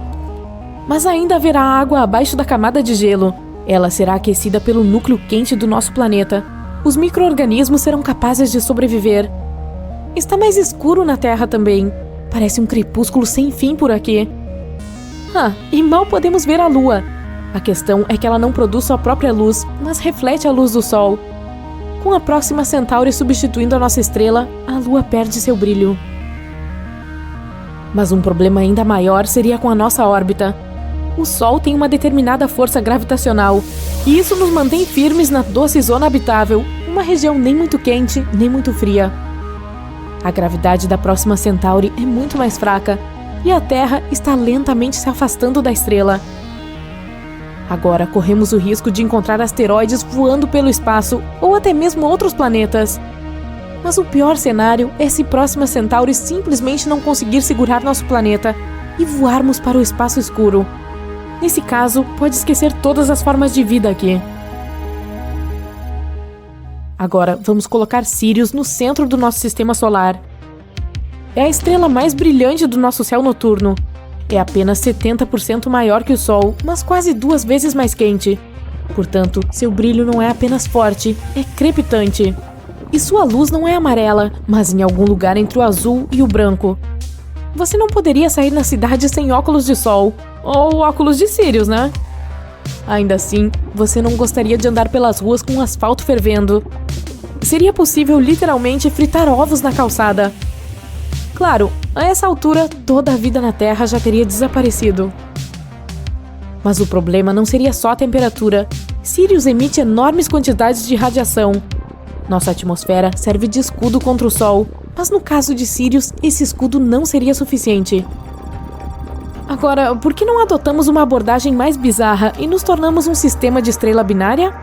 Mas ainda haverá água abaixo da camada de gelo. Ela será aquecida pelo núcleo quente do nosso planeta. Os micro-organismos serão capazes de sobreviver. Está mais escuro na Terra também. Parece um crepúsculo sem fim por aqui. E mal podemos ver a Lua. A questão é que ela não produz sua própria luz, mas reflete a luz do Sol. Com a Próxima Centauri substituindo a nossa estrela, a Lua perde seu brilho. Mas um problema ainda maior seria com a nossa órbita. O Sol tem uma determinada força gravitacional, e isso nos mantém firmes na doce zona habitável, uma região nem muito quente, nem muito fria. A gravidade da Próxima Centauri é muito mais fraca, e a Terra está lentamente se afastando da estrela. Agora corremos o risco de encontrar asteroides voando pelo espaço, ou até mesmo outros planetas. Mas o pior cenário é se Próxima Centauri simplesmente não conseguir segurar nosso planeta e voarmos para o espaço escuro. Nesse caso, pode esquecer todas as formas de vida aqui. Agora, vamos colocar Sirius no centro do nosso sistema solar. É a estrela mais brilhante do nosso céu noturno. É apenas 70% maior que o Sol, mas quase 2 vezes mais quente. Portanto, seu brilho não é apenas forte, é crepitante. E sua luz não é amarela, mas em algum lugar entre o azul e o branco. Você não poderia sair na cidade sem óculos de sol. Ou óculos de Sirius, né? Ainda assim, você não gostaria de andar pelas ruas com o asfalto fervendo. Seria possível literalmente fritar ovos na calçada. Claro, a essa altura, toda a vida na Terra já teria desaparecido. Mas o problema não seria só a temperatura. Sirius emite enormes quantidades de radiação. Nossa atmosfera serve de escudo contra o Sol, mas no caso de Sirius, esse escudo não seria suficiente. Agora, por que não adotamos uma abordagem mais bizarra e nos tornamos um sistema de estrela binária?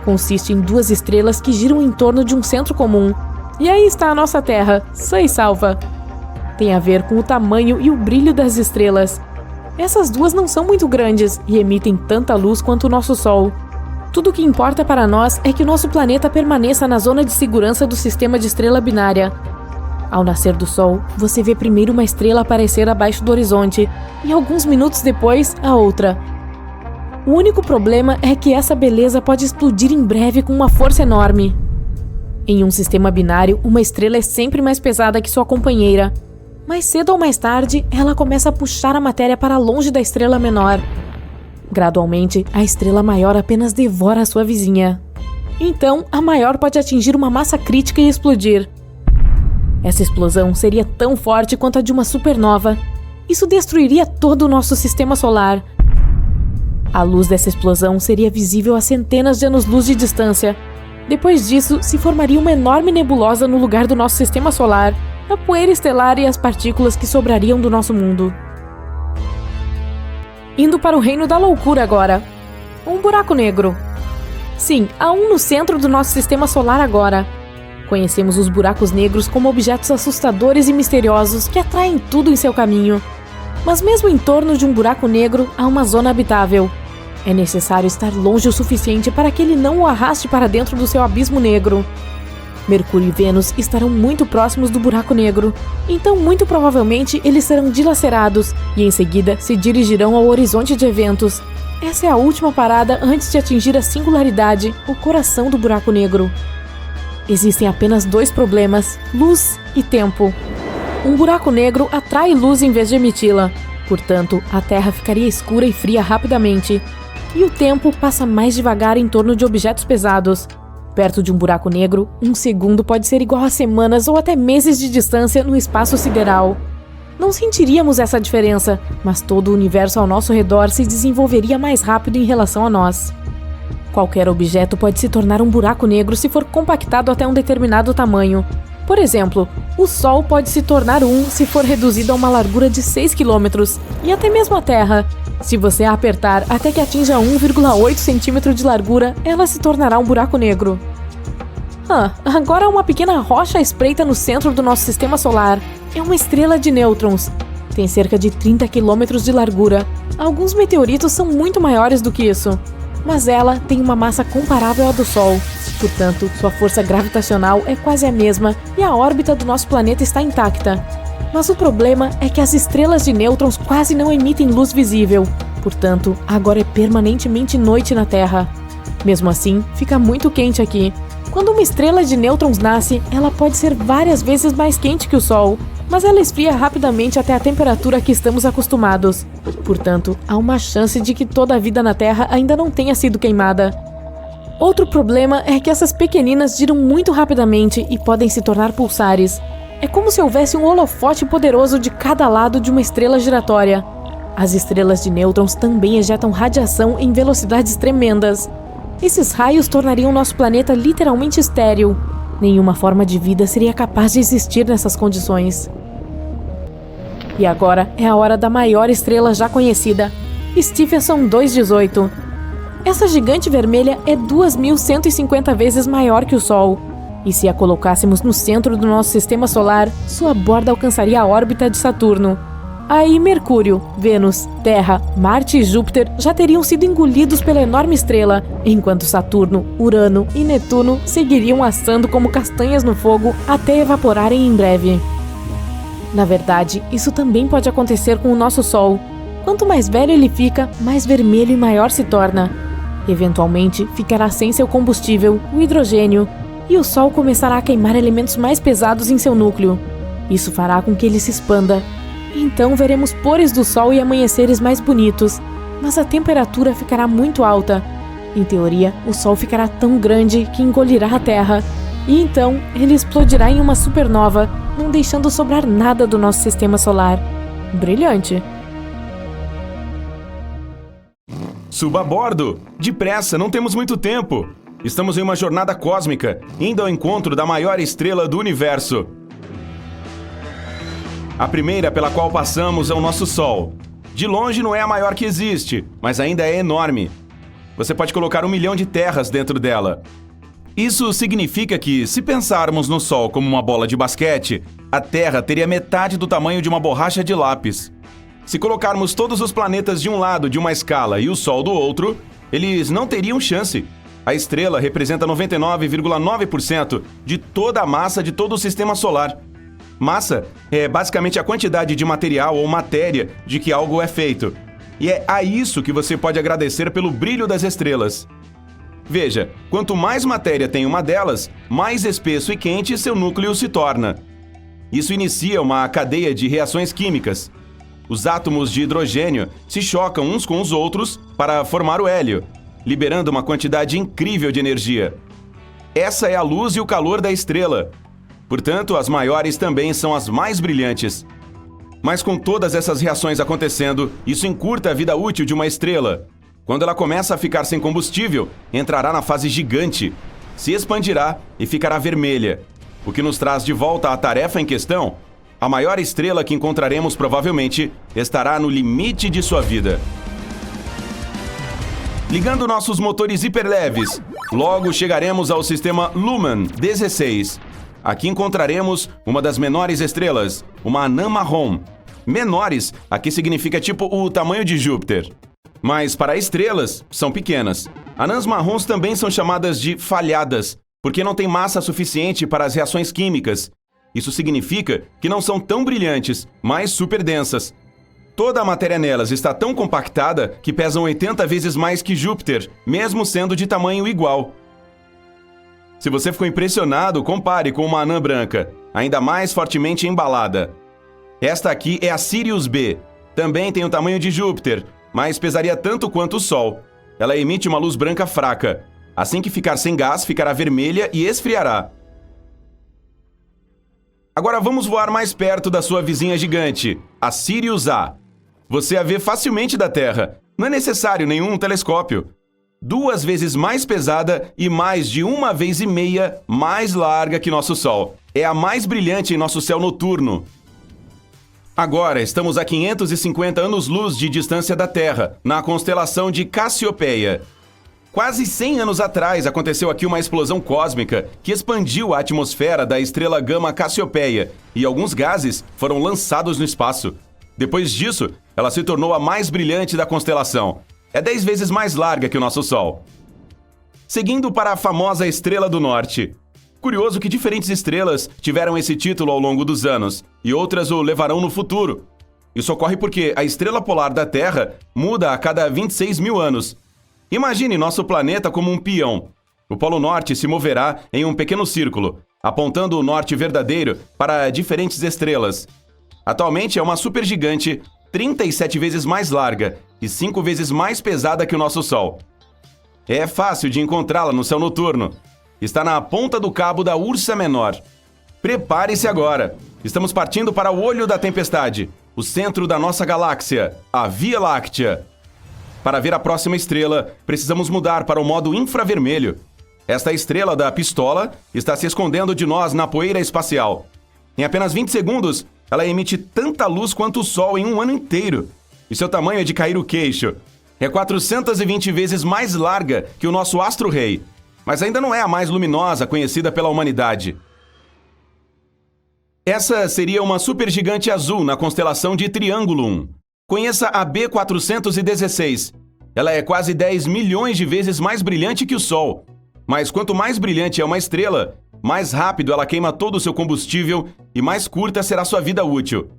Consiste em duas estrelas que giram em torno de um centro comum. E aí está a nossa Terra, sã e salva. Tem a ver com o tamanho e o brilho das estrelas. Essas duas não são muito grandes e emitem tanta luz quanto o nosso Sol. Tudo o que importa para nós é que o nosso planeta permaneça na zona de segurança do sistema de estrela binária. Ao nascer do Sol, você vê primeiro uma estrela aparecer abaixo do horizonte e alguns minutos depois, a outra. O único problema é que essa beleza pode explodir em breve com uma força enorme. Em um sistema binário, uma estrela é sempre mais pesada que sua companheira. Mais cedo ou mais tarde, ela começa a puxar a matéria para longe da estrela menor. Gradualmente, a estrela maior apenas devora a sua vizinha. Então, a maior pode atingir uma massa crítica e explodir. Essa explosão seria tão forte quanto a de uma supernova. Isso destruiria todo o nosso sistema solar. A luz dessa explosão seria visível a centenas de anos-luz de distância. Depois disso, se formaria uma enorme nebulosa no lugar do nosso sistema solar, a poeira estelar e as partículas que sobrariam do nosso mundo. Indo para o reino da loucura agora. Um buraco negro. Sim, há um no centro do nosso sistema solar agora. Conhecemos os buracos negros como objetos assustadores e misteriosos que atraem tudo em seu caminho. Mas mesmo em torno de um buraco negro, há uma zona habitável. É necessário estar longe o suficiente para que ele não o arraste para dentro do seu abismo negro. Mercúrio e Vênus estarão muito próximos do buraco negro, então muito provavelmente eles serão dilacerados e em seguida se dirigirão ao horizonte de eventos. Essa é a última parada antes de atingir a singularidade, o coração do buraco negro. Existem apenas dois problemas: luz e tempo. Um buraco negro atrai luz em vez de emiti-la, portanto, a Terra ficaria escura e fria rapidamente, e o tempo passa mais devagar em torno de objetos pesados. Perto de um buraco negro, um segundo pode ser igual a semanas ou até meses de distância no espaço sideral. Não sentiríamos essa diferença, mas todo o universo ao nosso redor se desenvolveria mais rápido em relação a nós. Qualquer objeto pode se tornar um buraco negro se for compactado até um determinado tamanho. Por exemplo, o Sol pode se tornar um se for reduzido a uma largura de 6 km, e até mesmo a Terra. Se você a apertar até que atinja 1,8 cm de largura, ela se tornará um buraco negro. Agora uma pequena rocha espreita no centro do nosso sistema solar. É uma estrela de nêutrons. Tem cerca de 30 km de largura. Alguns meteoritos são muito maiores do que isso. Mas ela tem uma massa comparável à do Sol. Portanto, sua força gravitacional é quase a mesma e a órbita do nosso planeta está intacta. Mas o problema é que as estrelas de nêutrons quase não emitem luz visível. Portanto, agora é permanentemente noite na Terra. Mesmo assim, fica muito quente aqui. Quando uma estrela de nêutrons nasce, ela pode ser várias vezes mais quente que o Sol, mas ela esfria rapidamente até a temperatura a que estamos acostumados. Portanto, há uma chance de que toda a vida na Terra ainda não tenha sido queimada. Outro problema é que essas pequeninas giram muito rapidamente e podem se tornar pulsares. É como se houvesse um holofote poderoso de cada lado de uma estrela giratória. As estrelas de nêutrons também ejetam radiação em velocidades tremendas. Esses raios tornariam nosso planeta literalmente estéril. Nenhuma forma de vida seria capaz de existir nessas condições. E agora é a hora da maior estrela já conhecida, Stephenson 218. Essa gigante vermelha é 2.150 vezes maior que o Sol. E se a colocássemos no centro do nosso sistema solar, sua borda alcançaria a órbita de Saturno. Aí Mercúrio, Vênus, Terra, Marte e Júpiter já teriam sido engolidos pela enorme estrela, enquanto Saturno, Urano e Netuno seguiriam assando como castanhas no fogo até evaporarem em breve. Na verdade, isso também pode acontecer com o nosso Sol. Quanto mais velho ele fica, mais vermelho e maior se torna. Eventualmente, ficará sem seu combustível, o hidrogênio, e o Sol começará a queimar elementos mais pesados em seu núcleo. Isso fará com que ele se expanda. Então veremos pores do Sol e amanheceres mais bonitos. mas a temperatura ficará muito alta. Em teoria, o Sol ficará tão grande que engolirá a Terra. E então, ele explodirá em uma supernova, não deixando sobrar nada do nosso sistema solar. Brilhante. Suba a bordo! Depressa, não temos muito tempo! Estamos em uma jornada cósmica, indo ao encontro da maior estrela do universo. A primeira pela qual passamos é o nosso Sol. De longe não é a maior que existe, mas ainda é enorme. Você pode colocar 1 milhão de terras dentro dela. Isso significa que, se pensarmos no Sol como uma bola de basquete, a Terra teria metade do tamanho de uma borracha de lápis. Se colocarmos todos os planetas de um lado de uma escala e o Sol do outro, eles não teriam chance. A estrela representa 99,9% de toda a massa de todo o sistema solar. Massa é basicamente a quantidade de material ou matéria de que algo é feito. E é a isso que você pode agradecer pelo brilho das estrelas. Veja, quanto mais matéria tem uma delas, mais espesso e quente seu núcleo se torna. Isso inicia uma cadeia de reações químicas. Os átomos de hidrogênio se chocam uns com os outros para formar o hélio, liberando uma quantidade incrível de energia. Essa é a luz e o calor da estrela. Portanto, as maiores também são as mais brilhantes. Mas com todas essas reações acontecendo, isso encurta a vida útil de uma estrela. Quando ela começa a ficar sem combustível, entrará na fase gigante, se expandirá e ficará vermelha, o que nos traz de volta à tarefa em questão. A maior estrela que encontraremos provavelmente estará no limite de sua vida. Ligando nossos motores hiperleves, logo chegaremos ao sistema Luhmann 16. Aqui encontraremos uma das menores estrelas, uma anã marrom. Menores, aqui significa tipo o tamanho de Júpiter. Mas para estrelas, são pequenas. Anãs marrons também são chamadas de falhadas, porque não têm massa suficiente para as reações químicas. Isso significa que não são tão brilhantes, mas super densas. Toda a matéria nelas está tão compactada que pesam 80 vezes mais que Júpiter, mesmo sendo de tamanho igual. Se você ficou impressionado, compare com uma anã branca, ainda mais fortemente embalada. Esta aqui é a Sirius B. Também tem o tamanho de Júpiter, mas pesaria tanto quanto o Sol. Ela emite uma luz branca fraca. Assim que ficar sem gás, ficará vermelha e esfriará. Agora vamos voar mais perto da sua vizinha gigante, a Sirius A. Você a vê facilmente da Terra. Não é necessário nenhum telescópio. 2 vezes mais pesada e mais de 1,5 vezes mais larga que nosso Sol. É a mais brilhante em nosso céu noturno. Agora estamos a 550 anos-luz de distância da Terra, na constelação de Cassiopeia. Quase 100 anos atrás aconteceu aqui uma explosão cósmica que expandiu a atmosfera da estrela Gama Cassiopeia e alguns gases foram lançados no espaço. Depois disso, ela se tornou a mais brilhante da constelação. É 10 vezes mais larga que o nosso Sol. Seguindo para a famosa Estrela do Norte. Curioso que diferentes estrelas tiveram esse título ao longo dos anos, e outras o levarão no futuro. Isso ocorre porque a estrela polar da Terra muda a cada 26 mil anos. Imagine nosso planeta como um peão. O Polo Norte se moverá em um pequeno círculo, apontando o norte verdadeiro para diferentes estrelas. Atualmente é uma supergigante 37 vezes mais larga e 5 vezes mais pesada que o nosso Sol. É fácil de encontrá-la no céu noturno. Está na ponta do cabo da Ursa Menor. Prepare-se agora! Estamos partindo para o olho da tempestade, o centro da nossa galáxia, a Via Láctea. Para ver a próxima estrela, precisamos mudar para o modo infravermelho. Esta estrela da pistola está se escondendo de nós na poeira espacial. Em apenas 20 segundos, ela emite tanta luz quanto o Sol em um ano inteiro. E seu tamanho é de cair o queixo. É 420 vezes mais larga que o nosso astro-rei, mas ainda não é a mais luminosa conhecida pela humanidade. Essa seria uma supergigante azul na constelação de Triangulum. Conheça a B416. Ela é quase 10 milhões de vezes mais brilhante que o Sol. Mas quanto mais brilhante é uma estrela, mais rápido ela queima todo o seu combustível e mais curta será sua vida útil.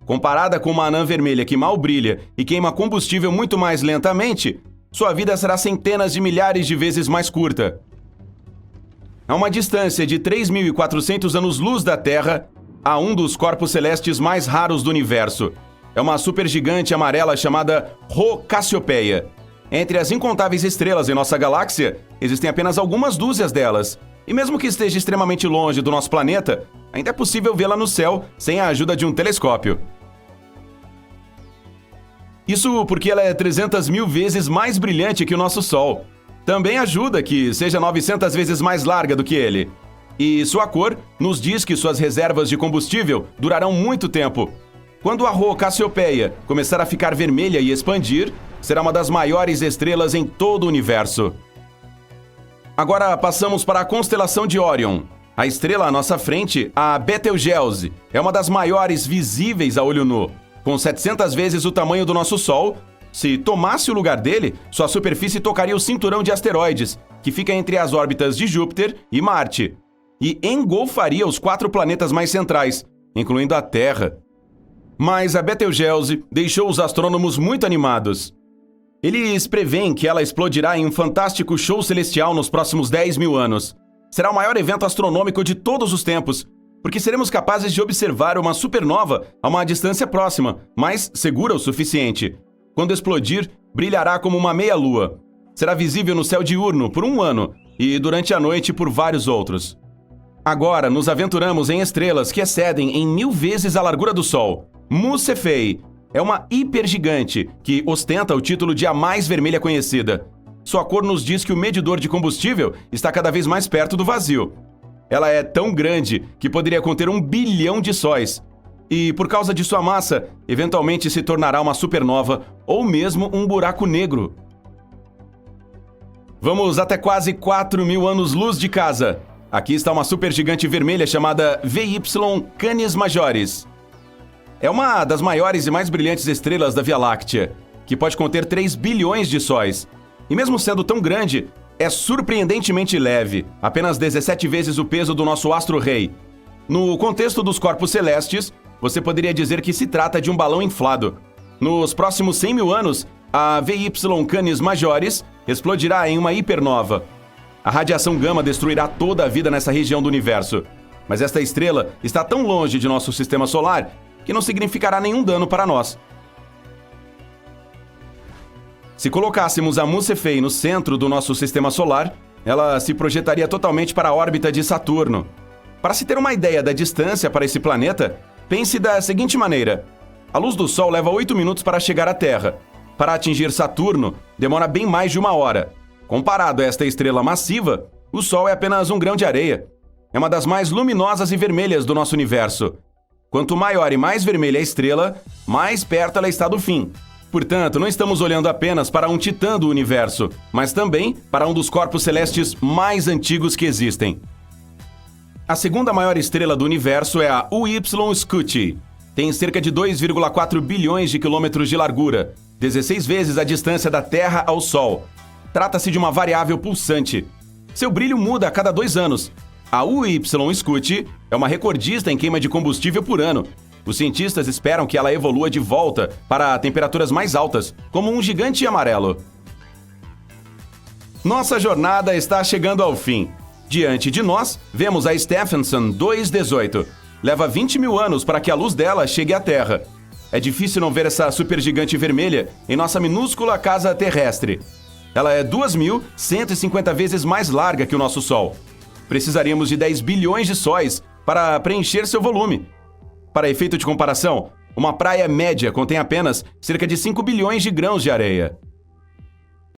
Comparada com uma anã vermelha que mal brilha e queima combustível muito mais lentamente, sua vida será centenas de milhares de vezes mais curta. A uma distância de 3.400 anos-luz da Terra, há um dos corpos celestes mais raros do universo. é uma supergigante amarela chamada Rho Cassiopeia. Entre as incontáveis estrelas em nossa galáxia, existem apenas algumas dúzias delas. E mesmo que esteja extremamente longe do nosso planeta, ainda é possível vê-la no céu sem a ajuda de um telescópio. Isso porque ela é 300 mil vezes mais brilhante que o nosso Sol. Também ajuda que seja 900 vezes mais larga do que ele. E sua cor nos diz que suas reservas de combustível durarão muito tempo. Quando a Rho Cassiopeia começar a ficar vermelha e expandir, será uma das maiores estrelas em todo o universo. Agora passamos para a constelação de Órion. A estrela à nossa frente, a Betelgeuse, é uma das maiores visíveis a olho nu. Com 700 vezes o tamanho do nosso Sol, se tomasse o lugar dele, sua superfície tocaria o cinturão de asteroides, que fica entre as órbitas de Júpiter e Marte, e engolfaria os 4 planetas mais centrais, incluindo a Terra. Mas a Betelgeuse deixou os astrônomos muito animados. Eles preveem que ela explodirá em um fantástico show celestial nos próximos 10 mil anos. Será o maior evento astronômico de todos os tempos, porque seremos capazes de observar uma supernova a uma distância próxima, mas segura o suficiente. Quando explodir, brilhará como uma meia-lua. Será visível no céu diurno por 1 ano e durante a noite por vários outros. Agora nos aventuramos em estrelas que excedem em 1000 vezes a largura do Sol. Mu Cephei é uma hipergigante que ostenta o título de a mais vermelha conhecida. Sua cor nos diz que o medidor de combustível está cada vez mais perto do vazio. Ela é tão grande que poderia conter 1 bilhão de sóis. E, por causa de sua massa, eventualmente se tornará uma supernova ou mesmo um buraco negro. Vamos até quase 4.000 anos-luz de casa. Aqui está uma supergigante vermelha chamada VY Canis Majoris. É uma das maiores e mais brilhantes estrelas da Via Láctea, que pode conter 3 bilhões de sóis. E mesmo sendo tão grande, é surpreendentemente leve, apenas 17 vezes o peso do nosso astro-rei. No contexto dos corpos celestes, você poderia dizer que se trata de um balão inflado. Nos próximos 100 mil anos, a VY Canis Majoris explodirá em uma hipernova. A radiação gama destruirá toda a vida nessa região do universo. Mas esta estrela está tão longe de nosso sistema solar que não significará nenhum dano para nós. Se colocássemos a Mu Cephei no centro do nosso sistema solar, ela se projetaria totalmente para a órbita de Saturno. Para se ter uma ideia da distância para esse planeta, pense da seguinte maneira: a luz do Sol leva 8 minutos para chegar à Terra. Para atingir Saturno, demora bem mais de 1 hora. Comparado a esta estrela massiva, o Sol é apenas um grão de areia. É uma das mais luminosas e vermelhas do nosso universo. Quanto maior e mais vermelha a estrela, mais perto ela está do fim. Portanto, não estamos olhando apenas para um titã do universo, mas também para um dos corpos celestes mais antigos que existem. A segunda maior estrela do universo é a UY Scuti. Tem cerca de 2,4 bilhões de quilômetros de largura, 16 vezes a distância da Terra ao Sol. Trata-se de uma variável pulsante. Seu brilho muda a cada 2 anos. A UY Scuti é uma recordista em queima de combustível por ano. Os cientistas esperam que ela evolua de volta para temperaturas mais altas, como um gigante amarelo. Nossa jornada está chegando ao fim. Diante de nós, vemos a Stephenson 218. Leva 20 mil anos para que a luz dela chegue à Terra. É difícil não ver essa supergigante vermelha em nossa minúscula casa terrestre. Ela é 2.150 vezes mais larga que o nosso Sol. Precisaríamos de 10 bilhões de sóis para preencher seu volume. Para efeito de comparação, uma praia média contém apenas cerca de 5 bilhões de grãos de areia.